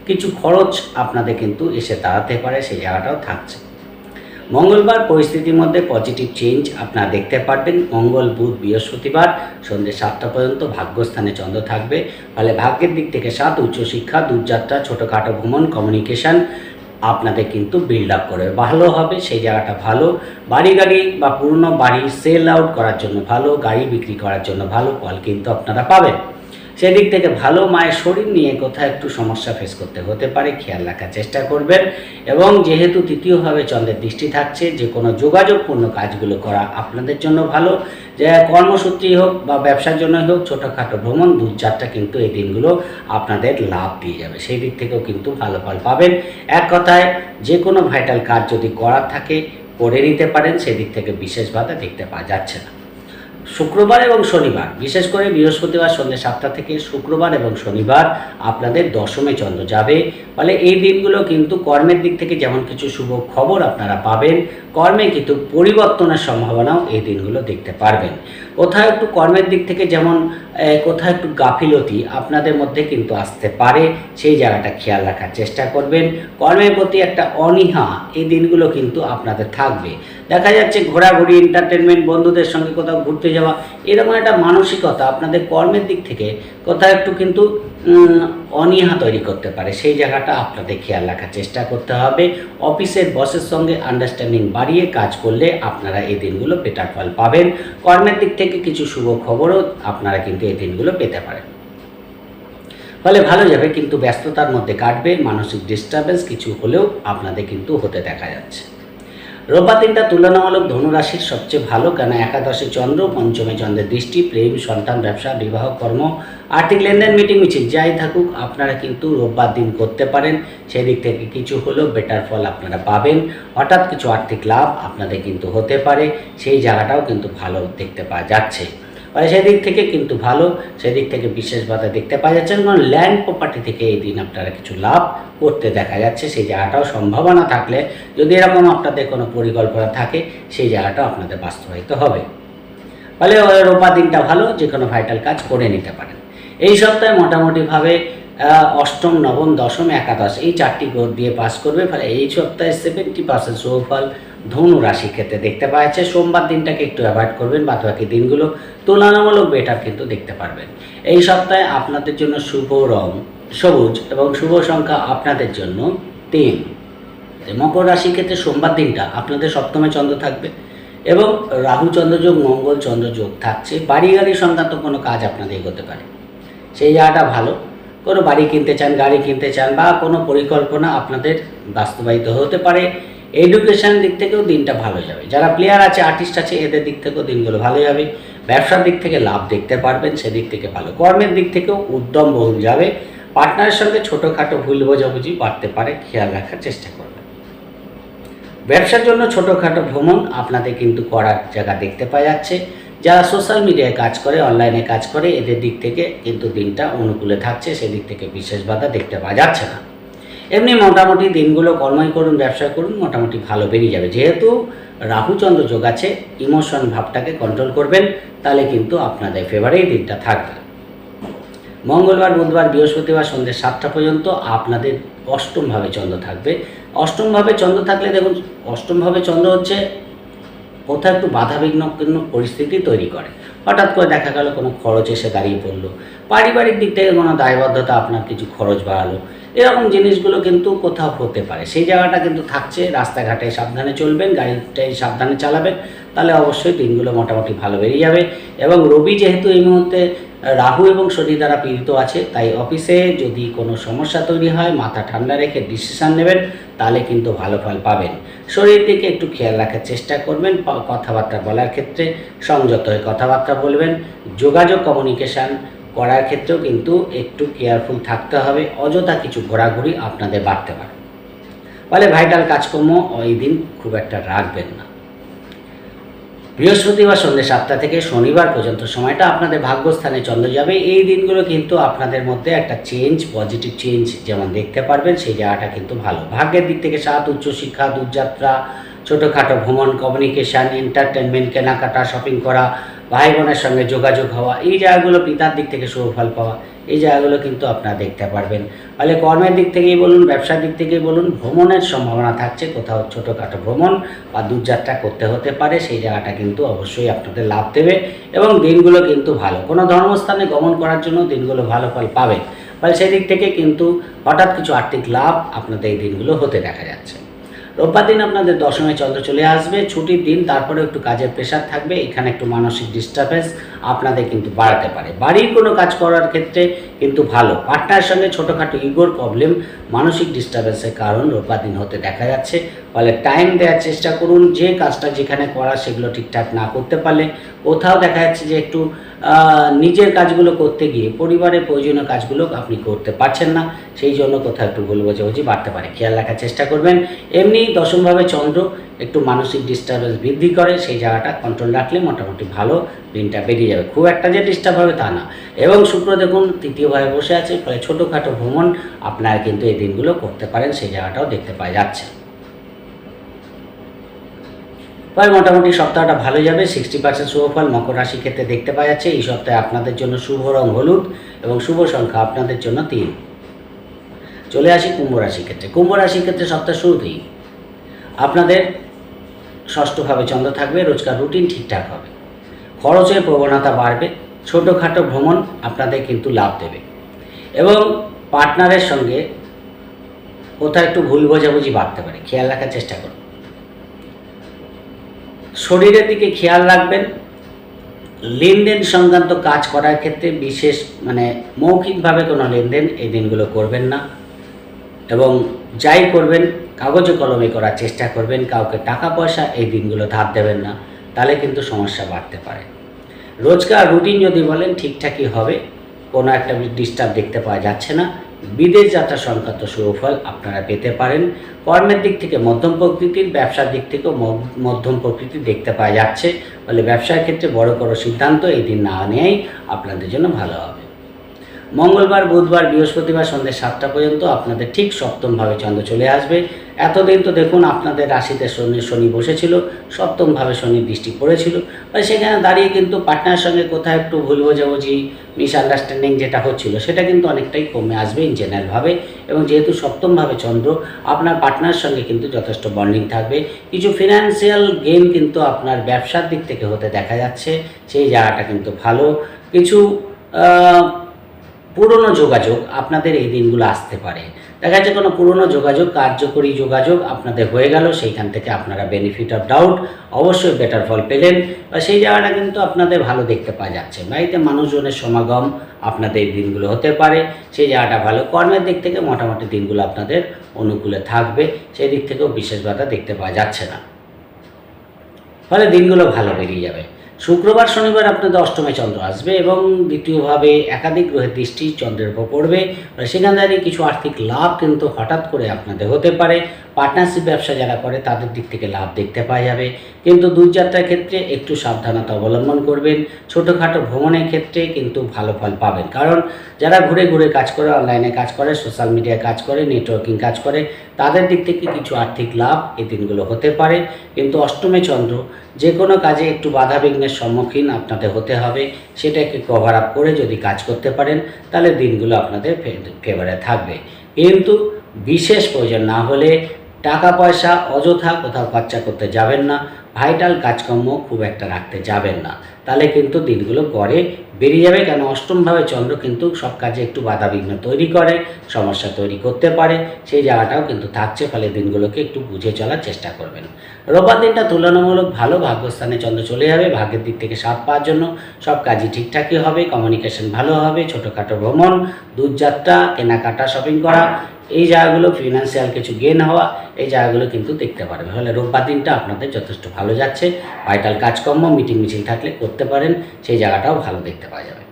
A: কিছু খরচ আপনাদের কিন্তু এসে দাঁড়াতে পারে, সেই জায়গাটাও থাকছে। মঙ্গলবার পরিস্থিতির মধ্যে পজিটিভ চেঞ্জ আপনারা দেখতে পারবেন। মঙ্গল, বুধ, বৃহস্পতিবার সন্ধ্যে 7টা পর্যন্ত ভাগ্যস্থানে চন্দ্র থাকবে, ফলে ভাগ্যের দিক থেকে 7 উচ্চশিক্ষা, দূরযাত্রা, ছোটোখাটো ভ্রমণ, কমিউনিকেশান, আপনাদের কিন্তু বিল্ড আপ করবে, ভালো হবে সেই জায়গাটা ভালো। বাড়ি গাড়ি বা পুরনো বাড়ি সেল আউট করার জন্য ভালো, গাড়ি বিক্রি করার জন্য ভালো ফল কিন্তু আপনারা পাবেন। সেদিক থেকে ভালো। মায়ের শরীর নিয়ে কোথাও একটু সমস্যা ফেস করতে হতে পারে, খেয়াল রাখার চেষ্টা করবেন। এবং যেহেতু তৃতীয়ভাবে চন্দ্রের দৃষ্টি থাকছে, যে কোনো যোগাযোগপূর্ণ কাজগুলো করা আপনাদের জন্য ভালো, যে কর্মসূত্রেই হোক বা ব্যবসার জন্যই হোক, ছোটোখাটো ভ্রমণ দূরযাত্রা কিন্তু এই দিনগুলো আপনাদের লাভ দিয়ে যাবে, সেই দিক থেকেও কিন্তু ভালো ফল পাবেন। এক কথায় যে কোনো ভাইটাল কাজ যদি করার থাকে করে নিতে পারেন, সেদিক থেকে বিশেষ বাধা দেখতে পাওয়া যাচ্ছে না। শুক্রবার এবং শনিবার, বিশেষ করে বৃহস্পতিবার সন্ধ্যে 7টা থেকে শুক্রবার এবং শনিবার আপনাদের দশমে চন্দ্র যাবে। ফলে এই দিনগুলো কিন্তু কর্মের দিক থেকে যেমন কিছু শুভ খবর আপনারা পাবেন, কর্মে কিন্তু পরিবর্তনের সম্ভাবনাও এই দিনগুলো দেখতে পারবেন। কোথাও একটু কর্মের দিক থেকে যেমন কোথাও একটু গাফিলতি আপনাদের মধ্যে কিন্তু আসতে পারে, সেই জায়গাটা খেয়াল রাখার চেষ্টা করবেন। কর্মের প্রতি একটা অনীহা এই দিনগুলো কিন্তু আপনাদের থাকবে। দেখা যাচ্ছে ঘোরাঘুরি, এন্টারটেনমেন্ট, বন্ধুদের সঙ্গে কোথাও ঘুরতে যাওয়া, এরকম একটা মানসিকতা আপনাদের কর্মের দিক থেকে কোথাও একটু কিন্তু অনীহা তৈরি করতে পারে, সেই জায়গাটা আপনাদের খেয়াল রাখার চেষ্টা করতে হবে। অফিসের বসের সঙ্গে আন্ডারস্ট্যান্ডিং বাড়িয়ে কাজ করলে আপনারা এই দিনগুলো বেটার ফল পাবেন। কর্মের দিক থেকে কিছু শুভ খবরও আপনারা কিন্তু এই দিনগুলো পেতে পারেন। ফলে ভালো যাবে, কিন্তু ব্যস্ততার মধ্যে কাটবে। মানসিক ডিস্টারবেন্স কিছু হলেও আপনাদের কিন্তু হতে দেখা যাচ্ছে। রোববার দিনটা তুলনামূলক ধনুরাশির সবচেয়ে ভালো, কেন একাদশে চন্দ্র, পঞ্চমে চন্দ্রের দৃষ্টি, প্রেম, সন্তান, ব্যবসা, বিবাহ, কর্ম, আর্থিক লেনদেন, মিটিং মিছিল যাই থাকুক আপনারা কিন্তু রোববার দিন করতে পারেন। সেদিক থেকে কিছু হলেও বেটার ফল আপনারা পাবেন। হঠাৎ কিছু আর্থিক লাভ আপনাদের কিন্তু হতে পারে, সেই জায়গাটাও কিন্তু ভালো দেখতে পাওয়া যাচ্ছে। ফলে সেদিক থেকে কিন্তু ভালো, সেদিক থেকে বিশেষ বাধা দেখতে পাওয়া যাচ্ছে। কারণ ল্যান্ড প্রপার্টি থেকে এই দিন আপনারা কিছু লাভ করতে দেখা যাচ্ছে, সেই জায়গাটাও সম্ভাবনা থাকলে, যদি এরকম আপনাদের কোনো পরিকল্পনা থাকে, সেই জায়গাটাও আপনাদের বাস্তবায়িত হবে। ফলে রোববার দিনটা ভালো, যে কোনো ভাইটাল কাজ করে নিতে পারেন। এই সপ্তাহে মোটামুটিভাবে অষ্টম, নবম, দশম, একাদশ এই 4টি গ্রহ দিয়ে পাস করবে। ফলে এই সপ্তাহে 70% শুভফল ধনু রাশি ক্ষেত্রে দেখতে পাওয়া যাচ্ছে। সোমবার দিনটাকে একটু অ্যাভয়েড করবেন, বাকি দিনগুলো তুলনামূলক বেটার কিন্তু দেখতে পারবেন। এই সপ্তাহে আপনাদের জন্য শুভ রং সবুজ এবং শুভ সংখ্যা আপনাদের জন্য 3। মকর রাশি ক্ষেত্রে সোমবার দিনটা আপনাদের সপ্তমে চন্দ্র থাকবে এবং রাহু চন্দ্রযোগ, মঙ্গল চন্দ্রযোগ থাকছে। বাড়ি গাড়ি সংক্রান্ত কোনো কাজ আপনাদের এগোতে পারে, সেই জায়গাটা ভালো। কোনো বাড়ি কিনতে চান, গাড়ি কিনতে চান, বা কোনো পরিকল্পনা আপনাদের বাস্তবায়িত হতে পারে। এডুকেশন দিক থেকেও দিনটা ভালো যাবে। যারা প্লেয়ার আছে, আর্টিস্ট আছে, এদের দিক থেকেও দিনগুলো ভালো যাবে। ব্যবসার দিক থেকে লাভ দেখতে পারবেন, সেদিক থেকে ভালো। কর্মের দিক থেকেও উদ্যম বহুল যাবে। পার্টনারের সঙ্গে ছোটোখাটো ভুল বোঝাবুঝি বাড়তে পারে, খেয়াল রাখার চেষ্টা করবেন। ব্যবসার জন্য ছোটোখাটো ভ্রমণ আপনাদের কিন্তু করার জায়গা দেখতে পাওয়া যাচ্ছে। যারা সোশ্যাল মিডিয়ায় কাজ করে, অনলাইনে কাজ করে, এদের দিক থেকে কিন্তু দিনটা অনুকূলে থাকছে, সেদিক থেকে বিশেষ বাধা দেখতে পাওয়া যাচ্ছে না। এমনি মোটামুটি দিনগুলো কর্মই করুন, ব্যবসা করুন, মোটামুটি ভালো বেরিয়ে যাবে। যেহেতু রাহুচন্দ্র যোগ আছে, ইমোশন ভাবটাকে কন্ট্রোল করবেন, তাহলে কিন্তু আপনাদের ফেভারেই দিনটা থাকবে। মঙ্গলবার, বুধবার, বৃহস্পতিবার সন্ধ্যে 7টা পর্যন্ত আপনাদের অষ্টমভাবে চন্দ্র থাকবে। অষ্টমভাবে চন্দ্র থাকলে দেখুন, অষ্টমভাবে চন্দ্র হচ্ছে কোথাও একটু বাধাবিঘ্নপূর্ণ পরিস্থিতি তৈরি করে। হঠাৎ করে দেখা গেল কোনো খরচ এসে দাঁড়িয়ে পড়লো, পারিবারিক দিক থেকে কোনো দায়বদ্ধতা আপনার কিছু খরচ বাড়ালো, এরকম জিনিসগুলো কিন্তু কোথাও হতে পারে। সেই জায়গাটা কিন্তু থাকছে। রাস্তাঘাটে সাবধানে চলবেন, গাড়িটাই সাবধানে চালাবেন, তাহলে অবশ্যই দিনগুলো মোটামুটি ভালো বেরিয়ে যাবে। এবং রবি যেহেতু এই মুহূর্তে রাহু এবং শনি দ্বারা পীড়িত আছে, তাই অফিসে যদি কোনো সমস্যা তৈরি হয়, মাথা ঠান্ডা রেখে ডিসিশান নেবেন, তাহলে কিন্তু ভালো ফল পাবেন। শরীর দিকে একটু খেয়াল রাখার চেষ্টা করবেন। কথাবার্তা বলার ক্ষেত্রে সংযত হয়ে কথাবার্তা বলবেন। যোগাযোগ, কমিউনিকেশান করার ক্ষেত্রেও কিন্তু একটু কেয়ারফুল থাকতে হবে। অযথা কিছু ঘোরাঘুরি আপনাদের বাড়তে পারে। ফলে ভাইটাল কাজকর্ম ওই দিন খুব একটা রাখবেন না। বৃহস্পতিবার সন্ধ্যে 7টা থেকে শনিবার পর্যন্ত সময়টা আপনাদের ভাগ্যস্থানে চন্দ্র যাবে। এই দিনগুলো কিন্তু আপনাদের মধ্যে একটা চেঞ্জ, পজিটিভ চেঞ্জ যেমন দেখতে পারবেন, সেই জায়গাটা কিন্তু ভালো। ভাগ্যের দিক থেকে 7, উচ্চশিক্ষা, দূরযাত্রা, ছোটোখাটো ভ্রমণ, কমিউনিকেশান, এন্টারটেনমেন্ট, কেনাকাটা, শপিং করা, ভাই বোনের সঙ্গে যোগাযোগ হওয়া, এই জায়গাগুলো, পিতার দিক থেকে শুভফল পাওয়া, এই জায়গাগুলো কিন্তু আপনারা দেখতে পারবেন। ফলে কর্মের দিক থেকেই বলুন, ব্যবসার দিক থেকেই বলুন, ভ্রমণের সম্ভাবনা থাকছে। কোথাও ছোটোখাটো ভ্রমণ বা দূরযাত্রা করতে হতে পারে, সেই জায়গাটা কিন্তু অবশ্যই আপনাদের লাভ দেবে এবং দিনগুলো কিন্তু ভালো। কোনো ধর্মস্থানে গমন করার জন্য দিনগুলো ভালো ফল পাবে। ফলে সেই দিক থেকে কিন্তু হঠাৎ কিছু আর্থিক লাভ আপনাদের এই দিনগুলো হতে দেখা যাচ্ছে। রোববার দিন আপনাদের দশমে চন্দ্র চলে আসবে, ছুটির দিন, তারপরে একটু কাজের প্রেশার থাকবে, এখানে একটু মানসিক ডিস্টার্বেন্স আপনাদের কিন্তু বাড়াতে পারে। বাড়ির কোনো কাজ করার ক্ষেত্রে কিন্তু ভালো, পার্টনারের সঙ্গে ছোটোখাটো ইগোর প্রবলেম, মানসিক ডিস্টার্বেন্সের কারণ রোববার দিন হতে দেখা যাচ্ছে। ফলে টাইম দেওয়ার চেষ্টা করুন, যে কাজটা যেখানে করা সেগুলো ঠিকঠাক না করতে পারলে কোথাও দেখা যাচ্ছে যে একটু নিজের কাজগুলো করতে গিয়ে পরিবারের প্রয়োজনীয় কাজগুলো আপনি করতে পারছেন না, সেই জন্য কোথাও একটু ভুল বোঝাবুঝি বাড়তে পারে, খেয়াল রাখার চেষ্টা করবেন। এমনি দশমভাবে চন্দ্র একটু মানসিক ডিস্টার্বেন্স বৃদ্ধি করে, সেই জায়গাটা কন্ট্রোল রাখলে মোটামুটি ভালো দিনটা বেরিয়ে যাবে, খুব একটা যে ডিস্টার্ব হবে তা না। এবং শুক্র দেখুন তৃতীয়ভাবে বসে আছে, ফলে ছোটোখাটো ভ্রমণ আপনারা কিন্তু এই দিনগুলো করতে পারেন, সেই জায়গাটাও দেখতে পাওয়া যাচ্ছে। ফলে মোটামুটি সপ্তাহটা ভালো যাবে, 60% শুভফল মকর রাশি ক্ষেত্রে দেখতে পাওয়া যাচ্ছে। এই সপ্তাহে আপনাদের জন্য শুভ রং হলুদ এবং শুভ সংখ্যা আপনাদের জন্য 3। চলে আসি কুম্ভ রাশির ক্ষেত্রে। কুম্ভ রাশির ক্ষেত্রে সপ্তাহ শুরুতেই আপনাদের ষষ্ঠভাবে চন্দ্র থাকবে, রোজকার রুটিন ঠিকঠাক হবে, খরচের প্রবণতা বাড়বে, ছোটোখাটো ভ্রমণ আপনাদের কিন্তু লাভ দেবে এবং পার্টনারের সঙ্গে কোথাও একটু ভুল বোঝাবুঝি বাড়তে পারে, খেয়াল রাখার চেষ্টা করুন। শরীরের দিকে খেয়াল রাখবেন। লেনদেন সংক্রান্ত কাজ করার ক্ষেত্রে বিশেষ মৌখিকভাবে কোনো লেনদেন এই দিনগুলো করবেন না এবং যাই করবেন কাগজে কলমে করার চেষ্টা করবেন। কাউকে টাকা পয়সা এই দিনগুলো ধার দেবেন না, তাহলে কিন্তু সমস্যা বাড়তে পারে। রোজকার রুটিন যদি বলেন ঠিকঠাকই হবে, কোনো একটা ডিস্টার্ব দেখতে পাওয়া যাচ্ছে না। বিদেশ যাত্রা সংক্রান্ত শুভফল আপনারা পেতে পারেন। কর্মের দিক থেকে মধ্যম প্রকৃতির, ব্যবসার দিক থেকেও মধ্যম প্রকৃতির দেখতে পাওয়া যাচ্ছে, ফলে ব্যবসার ক্ষেত্রে বড় সিদ্ধান্ত এই দিন না নেওয়াই আপনাদের জন্য ভালো হবে। মঙ্গলবার, বুধবার, বৃহস্পতিবার সন্ধ্যে 7টা পর্যন্ত আপনাদের ঠিক সপ্তমভাবে চন্দ্র চলে আসবে। এতদিন তো দেখুন আপনাদের রাশিতে শনি বসেছিল, সপ্তমভাবে শনির দৃষ্টি পড়েছিল, সেখানে দাঁড়িয়ে কিন্তু পার্টনারের সঙ্গে কোথাও একটু ভুল বোঝাবুঝি, মিসআন্ডারস্ট্যান্ডিং যেটা হচ্ছিল সেটা কিন্তু অনেকটাই কমে আসবে ইন জেনারেলভাবে। এবং যেহেতু সপ্তমভাবে চন্দ্র, আপনার পার্টনারের সঙ্গে কিন্তু যথেষ্ট বন্ডিং থাকবে। কিছু ফিনান্সিয়াল গেইন কিন্তু আপনার ব্যবসার দিক থেকে হতে দেখা যাচ্ছে, সেই জায়গাটা কিন্তু ভালো। কিছু পুরনো যোগাযোগ আপনাদের এই দিনগুলো আসতে পারে, দেখা যাচ্ছে কোনো পুরনো যোগাযোগ, কার্যকরী যোগাযোগ আপনাদের হয়ে গেল, সেইখান থেকে আপনারা বেনিফিট অফ ডাউট অবশ্যই বেটার ফল পেলেন, বা সেই জায়গাটা কিন্তু আপনাদের ভালো দেখতে পাওয়া যাচ্ছে। বাড়িতে মানুষজনের সমাগম আপনাদের এই দিনগুলো হতে পারে, সেই জায়গাটা ভালো। কর্মের দিক থেকে মোটামুটি দিনগুলো আপনাদের অনুকূলে থাকবে, সেই দিক থেকেও বিশেষ বাধা দেখতে পাওয়া যাচ্ছে না, ফলে দিনগুলো ভালো বেরিয়ে যাবে। শুক্রবার, শনিবার আপনাদের অষ্টমে চন্দ্র আসবে এবং দ্বিতীয়ভাবে একাধিক গ্রহের দৃষ্টি চন্দ্রের উপর পড়বে। সেখান থেকে কিছু আর্থিক লাভ কিন্তু হঠাৎ করে আপনাদের হতে পারে। পার্টনারশিপ ব্যবসা যারা করে তাদের দিক থেকে লাভ দেখতে পাওয়া যাবে, কিন্তু দূরযাত্রার ক্ষেত্রে একটু সাবধানতা অবলম্বন করবেন। ছোটোখাটো ভ্রমণের ক্ষেত্রে কিন্তু ভালো ফল পাবেন, কারণ যারা ঘুরে ঘুরে কাজ করে, অনলাইনে কাজ করে, সোশ্যাল মিডিয়ায় কাজ করে, নেটওয়ার্কিং কাজ করে, তাদের দিক থেকে কিছু আর্থিক লাভ এই দিনগুলো হতে পারে। কিন্তু অষ্টমে চন্দ্র, যে কোনো কাজে একটু বাধা বিঘ্নের সম্মুখীন আপনাদের হতে হবে, সেটাকে কভার আপ করে যদি কাজ করতে পারেন তাহলে দিনগুলো আপনাদের ফেভারে থাকবে। কিন্তু বিশেষ প্রয়োজন না হলে টাকা পয়সা অযথা কোথাও খরচা করতে যাবেন না, ভাইটাল কাজকর্ম খুব একটা রাখতে যাবেন না, তাহলে কিন্তু দিনগুলো গড়ে বেরিয়ে যাবে। কেন অষ্টমভাবে চন্দ্র কিন্তু সব কাজে একটু বাধাবিঘ্ন তৈরি করে, সমস্যা তৈরি করতে পারে, সেই জায়গাটাও কিন্তু থাকছে, ফলে দিনগুলোকে একটু বুঝে চলার চেষ্টা করবেন। রোববার দিনটা তুলনামূলক ভালো, ভাগ্যস্থানে চন্দ্র চলে যাবে, ভাগ্যের দিক থেকে 7 পাওয়ার জন্য সব কাজই ঠিকঠাকই হবে, কমিউনিকেশন ভালো হবে, ছোটোখাটো ভ্রমণ, দূরযাত্রা, কেনাকাটা, শপিং করা, এই জায়গাগুলো, ফিনান্সিয়াল কিছু গেন হওয়া, এই জায়গাগুলো কিন্তু দেখতে পারবে। ফলে রোববার দিনটা আপনাদের যথেষ্ট ভালো যাচ্ছে। ভাইটাল কাজকর্ম, মিটিং মিছিল থাকলে করতে পারেন, সেই জায়গাটাও ভালো দেখতে পাওয়া যাবে।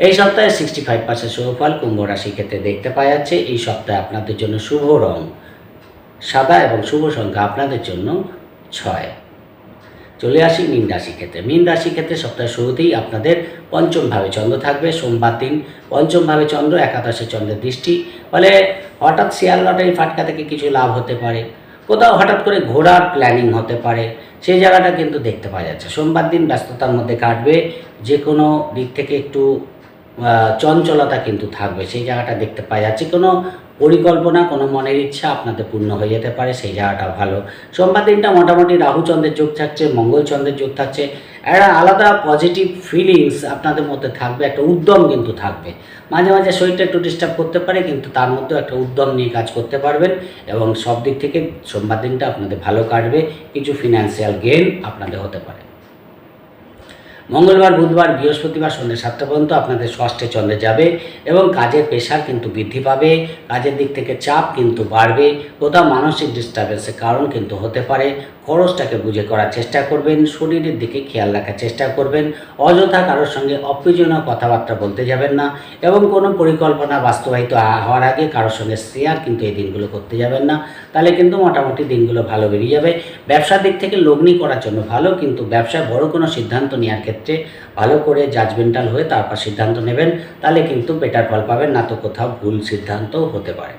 A: এই সপ্তাহে 65% শুভফল কুম্ভ রাশির ক্ষেত্রে দেখতে পাওয়া যাচ্ছে। এই সপ্তাহে আপনাদের জন্য শুভ রং সাদা এবং শুভ সংখ্যা আপনাদের জন্য 6। চলে আসি মীন রাশির ক্ষেত্রে। মীন রাশির ক্ষেত্রে সপ্তাহের শুরুতেই আপনাদের পঞ্চমভাবে চন্দ্র থাকবে, সোমবার দিন পঞ্চমভাবে চন্দ্র, একাদশে চন্দ্রের দৃষ্টি, ফলে হঠাৎ শেয়ার লটারি ফাটকা থেকে কিছু লাভ হতে পারে, কোথাও হঠাৎ করে ঘোরার প্ল্যানিং হতে পারে, সেই জায়গাটা কিন্তু দেখতে পাওয়া যাচ্ছে। সোমবার দিন ব্যস্ততার মধ্যে কাটবে, যে কোনো দিক থেকে একটু চঞ্চলতা কিন্তু থাকবে, সেই জায়গাটা দেখতে পাওয়া যাচ্ছে। কোনো পরিকল্পনা, কোনো মনের ইচ্ছা আপনাদের পূর্ণ হয়ে যেতে পারে, সেই জায়গাটা ভালো। সোমবার দিনটা মোটামুটি রাহু চন্দ্রের যোগ থাকছে, মঙ্গল চন্দ্রের যোগ থাকছে। একটা আলাদা পজিটিভ ফিলিংস আপনাদের মধ্যে থাকবে, একটা উদ্যম কিন্তু থাকবে। মাঝে মাঝে শরীরটা একটু ডিস্টার্ব করতে পারে, কিন্তু তার মধ্যেও একটা উদ্যম নিয়ে কাজ করতে পারবেন এবং সব দিক থেকে সোমবার দিনটা আপনাদের ভালো কাটবে। কিছু ফিনান্সিয়াল গেইন আপনাদের হতে পারে। মঙ্গলবার, বুধবার, বৃহস্পতিবার সন্ধ্যে 7টা পর্যন্ত আপনাদের ষষ্ঠে চন্দ্রে যাবে এবং কাজের প্রেশার কিন্তু বৃদ্ধি পাবে, কাজের দিক থেকে চাপ কিন্তু বাড়বে, কোথাও মানসিক ডিস্টার্বেন্সের কারণ কিন্তু হতে পারে। খরচটাকে বুঝে করার চেষ্টা করবেন, শরীরের দিকে খেয়াল রাখার চেষ্টা করবেন, অযথা কারোর সঙ্গে অপ্রয়োজনীয় কথাবার্তা বলতে যাবেন না এবং কোনো পরিকল্পনা বাস্তবায়িত হওয়ার আগে কারোর সঙ্গে শেয়ার কিন্তু এই দিনগুলো করতে যাবেন না, তাহলে কিন্তু মোটামুটি দিনগুলো ভালো বেরিয়ে যাবে। ব্যবসার দিক থেকে লগ্নি করার জন্য ভালো, কিন্তু ব্যবসায় বড় কোনো সিদ্ধান্ত নেওয়ার ক্ষেত্রে ভালো করে জাজমেন্টাল হয়ে তারপর সিদ্ধান্ত নেবেন, তাহলে কিন্তু বেটার ফল পাবেন, না তো কোথাও ভুল সিদ্ধান্তও হতে পারে।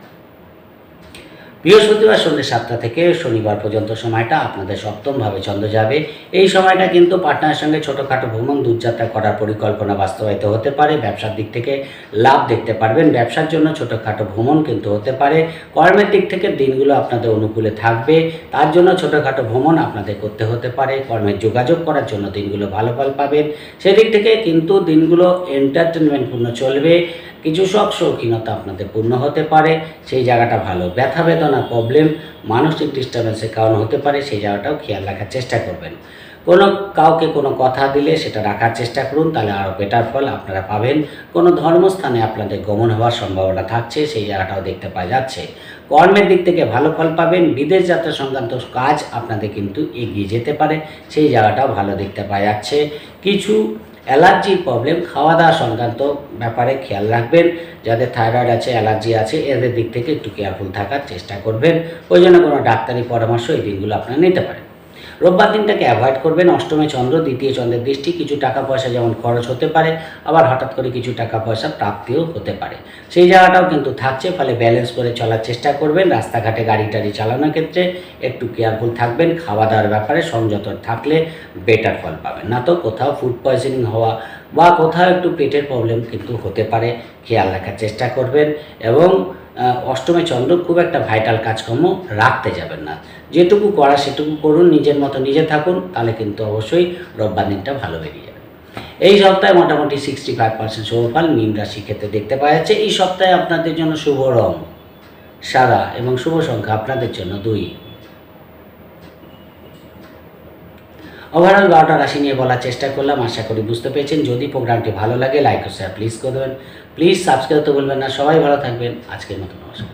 A: বৃহস্পতিবার সন্ধ্যে 7টা থেকে শনিবার পর্যন্ত সময়টা আপনাদের সপ্তমভাবে চন্দ্র যাবে। এই সময়টা কিন্তু পার্টনারের সঙ্গে ছোটোখাটো ভ্রমণ, দূরযাত্রা করার পরিকল্পনা বাস্তবায়িত হতে পারে। ব্যবসার দিক থেকে লাভ দেখতে পারবেন, ব্যবসার জন্য ছোটোখাটো ভ্রমণ কিন্তু হতে পারে। কর্মের দিক থেকে দিনগুলো আপনাদের অনুকূলে থাকবে, তার জন্য ছোটোখাটো ভ্রমণ আপনাদের করতে হতে পারে। কর্মের যোগাযোগ করার জন্য দিনগুলো ভালো ফল পাবেন, সেদিক থেকে কিন্তু দিনগুলো এন্টারটেনমেন্টপূর্ণ চলবে। কিছু শখ শৌখিনতা আপনাদের পূর্ণ হতে পারে, সেই জায়গাটা ভালো। ব্যথা বেদনা, প্রবলেম, মানসিক ডিস্টার্বেন্সের কারণ হতে পারে, সেই জায়গাটাও খেয়াল রাখার চেষ্টা করবেন। কাউকে কোনো কথা দিলে সেটা রাখার চেষ্টা করুন, তাহলে আরও বেটার ফল আপনারা পাবেন। কোনো ধর্মস্থানে আপনাদের গমন হওয়ার সম্ভাবনা থাকছে, সেই জায়গাটাও দেখতে পাওয়া যাচ্ছে। কর্মের দিক থেকে ভালো ফল পাবেন, বিদেশ যাত্রা সংক্রান্ত কাজ আপনাদের কিন্তু এগিয়ে যেতে পারে, সেই জায়গাটাও ভালো দেখতে পাওয়া যাচ্ছে। কিছু অ্যালার্জির প্রবলেম, খাওয়া দাওয়া সংক্রান্ত ব্যাপারে খেয়াল রাখবেন। যাদের থাইরয়েড আছে, অ্যালার্জি আছে, এদের দিক থেকে একটু কেয়ারফুল থাকার চেষ্টা করবেন। ওই জন্য কোনো ডাক্তারি পরামর্শ এই দিনগুলো আপনারা নিতে পারেন। রোববার দিনটাকে অ্যাভয়েড করবেন, অষ্টমে চন্দ্র, দ্বিতীয় চন্দ্রের দৃষ্টি, কিছু টাকা পয়সা যেমন খরচ হতে পারে, আবার হঠাৎ করে কিছু টাকা পয়সা প্রাপ্তিও হতে পারে, সেই জায়গাটাও কিন্তু থাকছে। ফলে ব্যালেন্স করে চলার চেষ্টা করবেন। রাস্তাঘাটে গাড়ি টাড়ি চালানোর ক্ষেত্রে একটু কেয়ারফুল থাকবেন, খাওয়া দাওয়ার ব্যাপারে সংযত থাকলে বেটার ফল পাবেন, না তো কোথাও ফুড পয়জনিং হওয়া বা কোথাও একটু পেটের প্রবলেম কিন্তু হতে পারে, খেয়াল রাখার চেষ্টা করবেন। এবং অষ্টমে চন্দ্র, খুব একটা ভাইটাল কাজকর্ম রাখতে যাবেন না, যেটুকু করা সেটুকু করুন, নিজের মতো নিজে থাকুন, তাহলে কিন্তু অবশ্যই রোববার দিনটা ভালো বেরিয়ে যাবে। এই সপ্তাহে মোটামুটি 65% শুভফল মীন রাশি ক্ষেত্রে দেখতে পাওয়া যাচ্ছে। এই সপ্তাহে আপনাদের জন্য শুভ রং সাদা এবং শুভ সংখ্যা আপনাদের জন্য 2। ওভারঅল 12টা রাশি নিয়ে বলার চেষ্টা করলাম, আশা করি বুঝতে পেরেছেন। যদি প্রোগ্রামটি ভালো লাগে লাইক ও শেয়ার প্লিজ করে দেবেন, প্লিজ সাবস্ক্রাইব করতে বলবেন না। সবাই ভালো থাকবেন, আজকের মতো নমস্কার।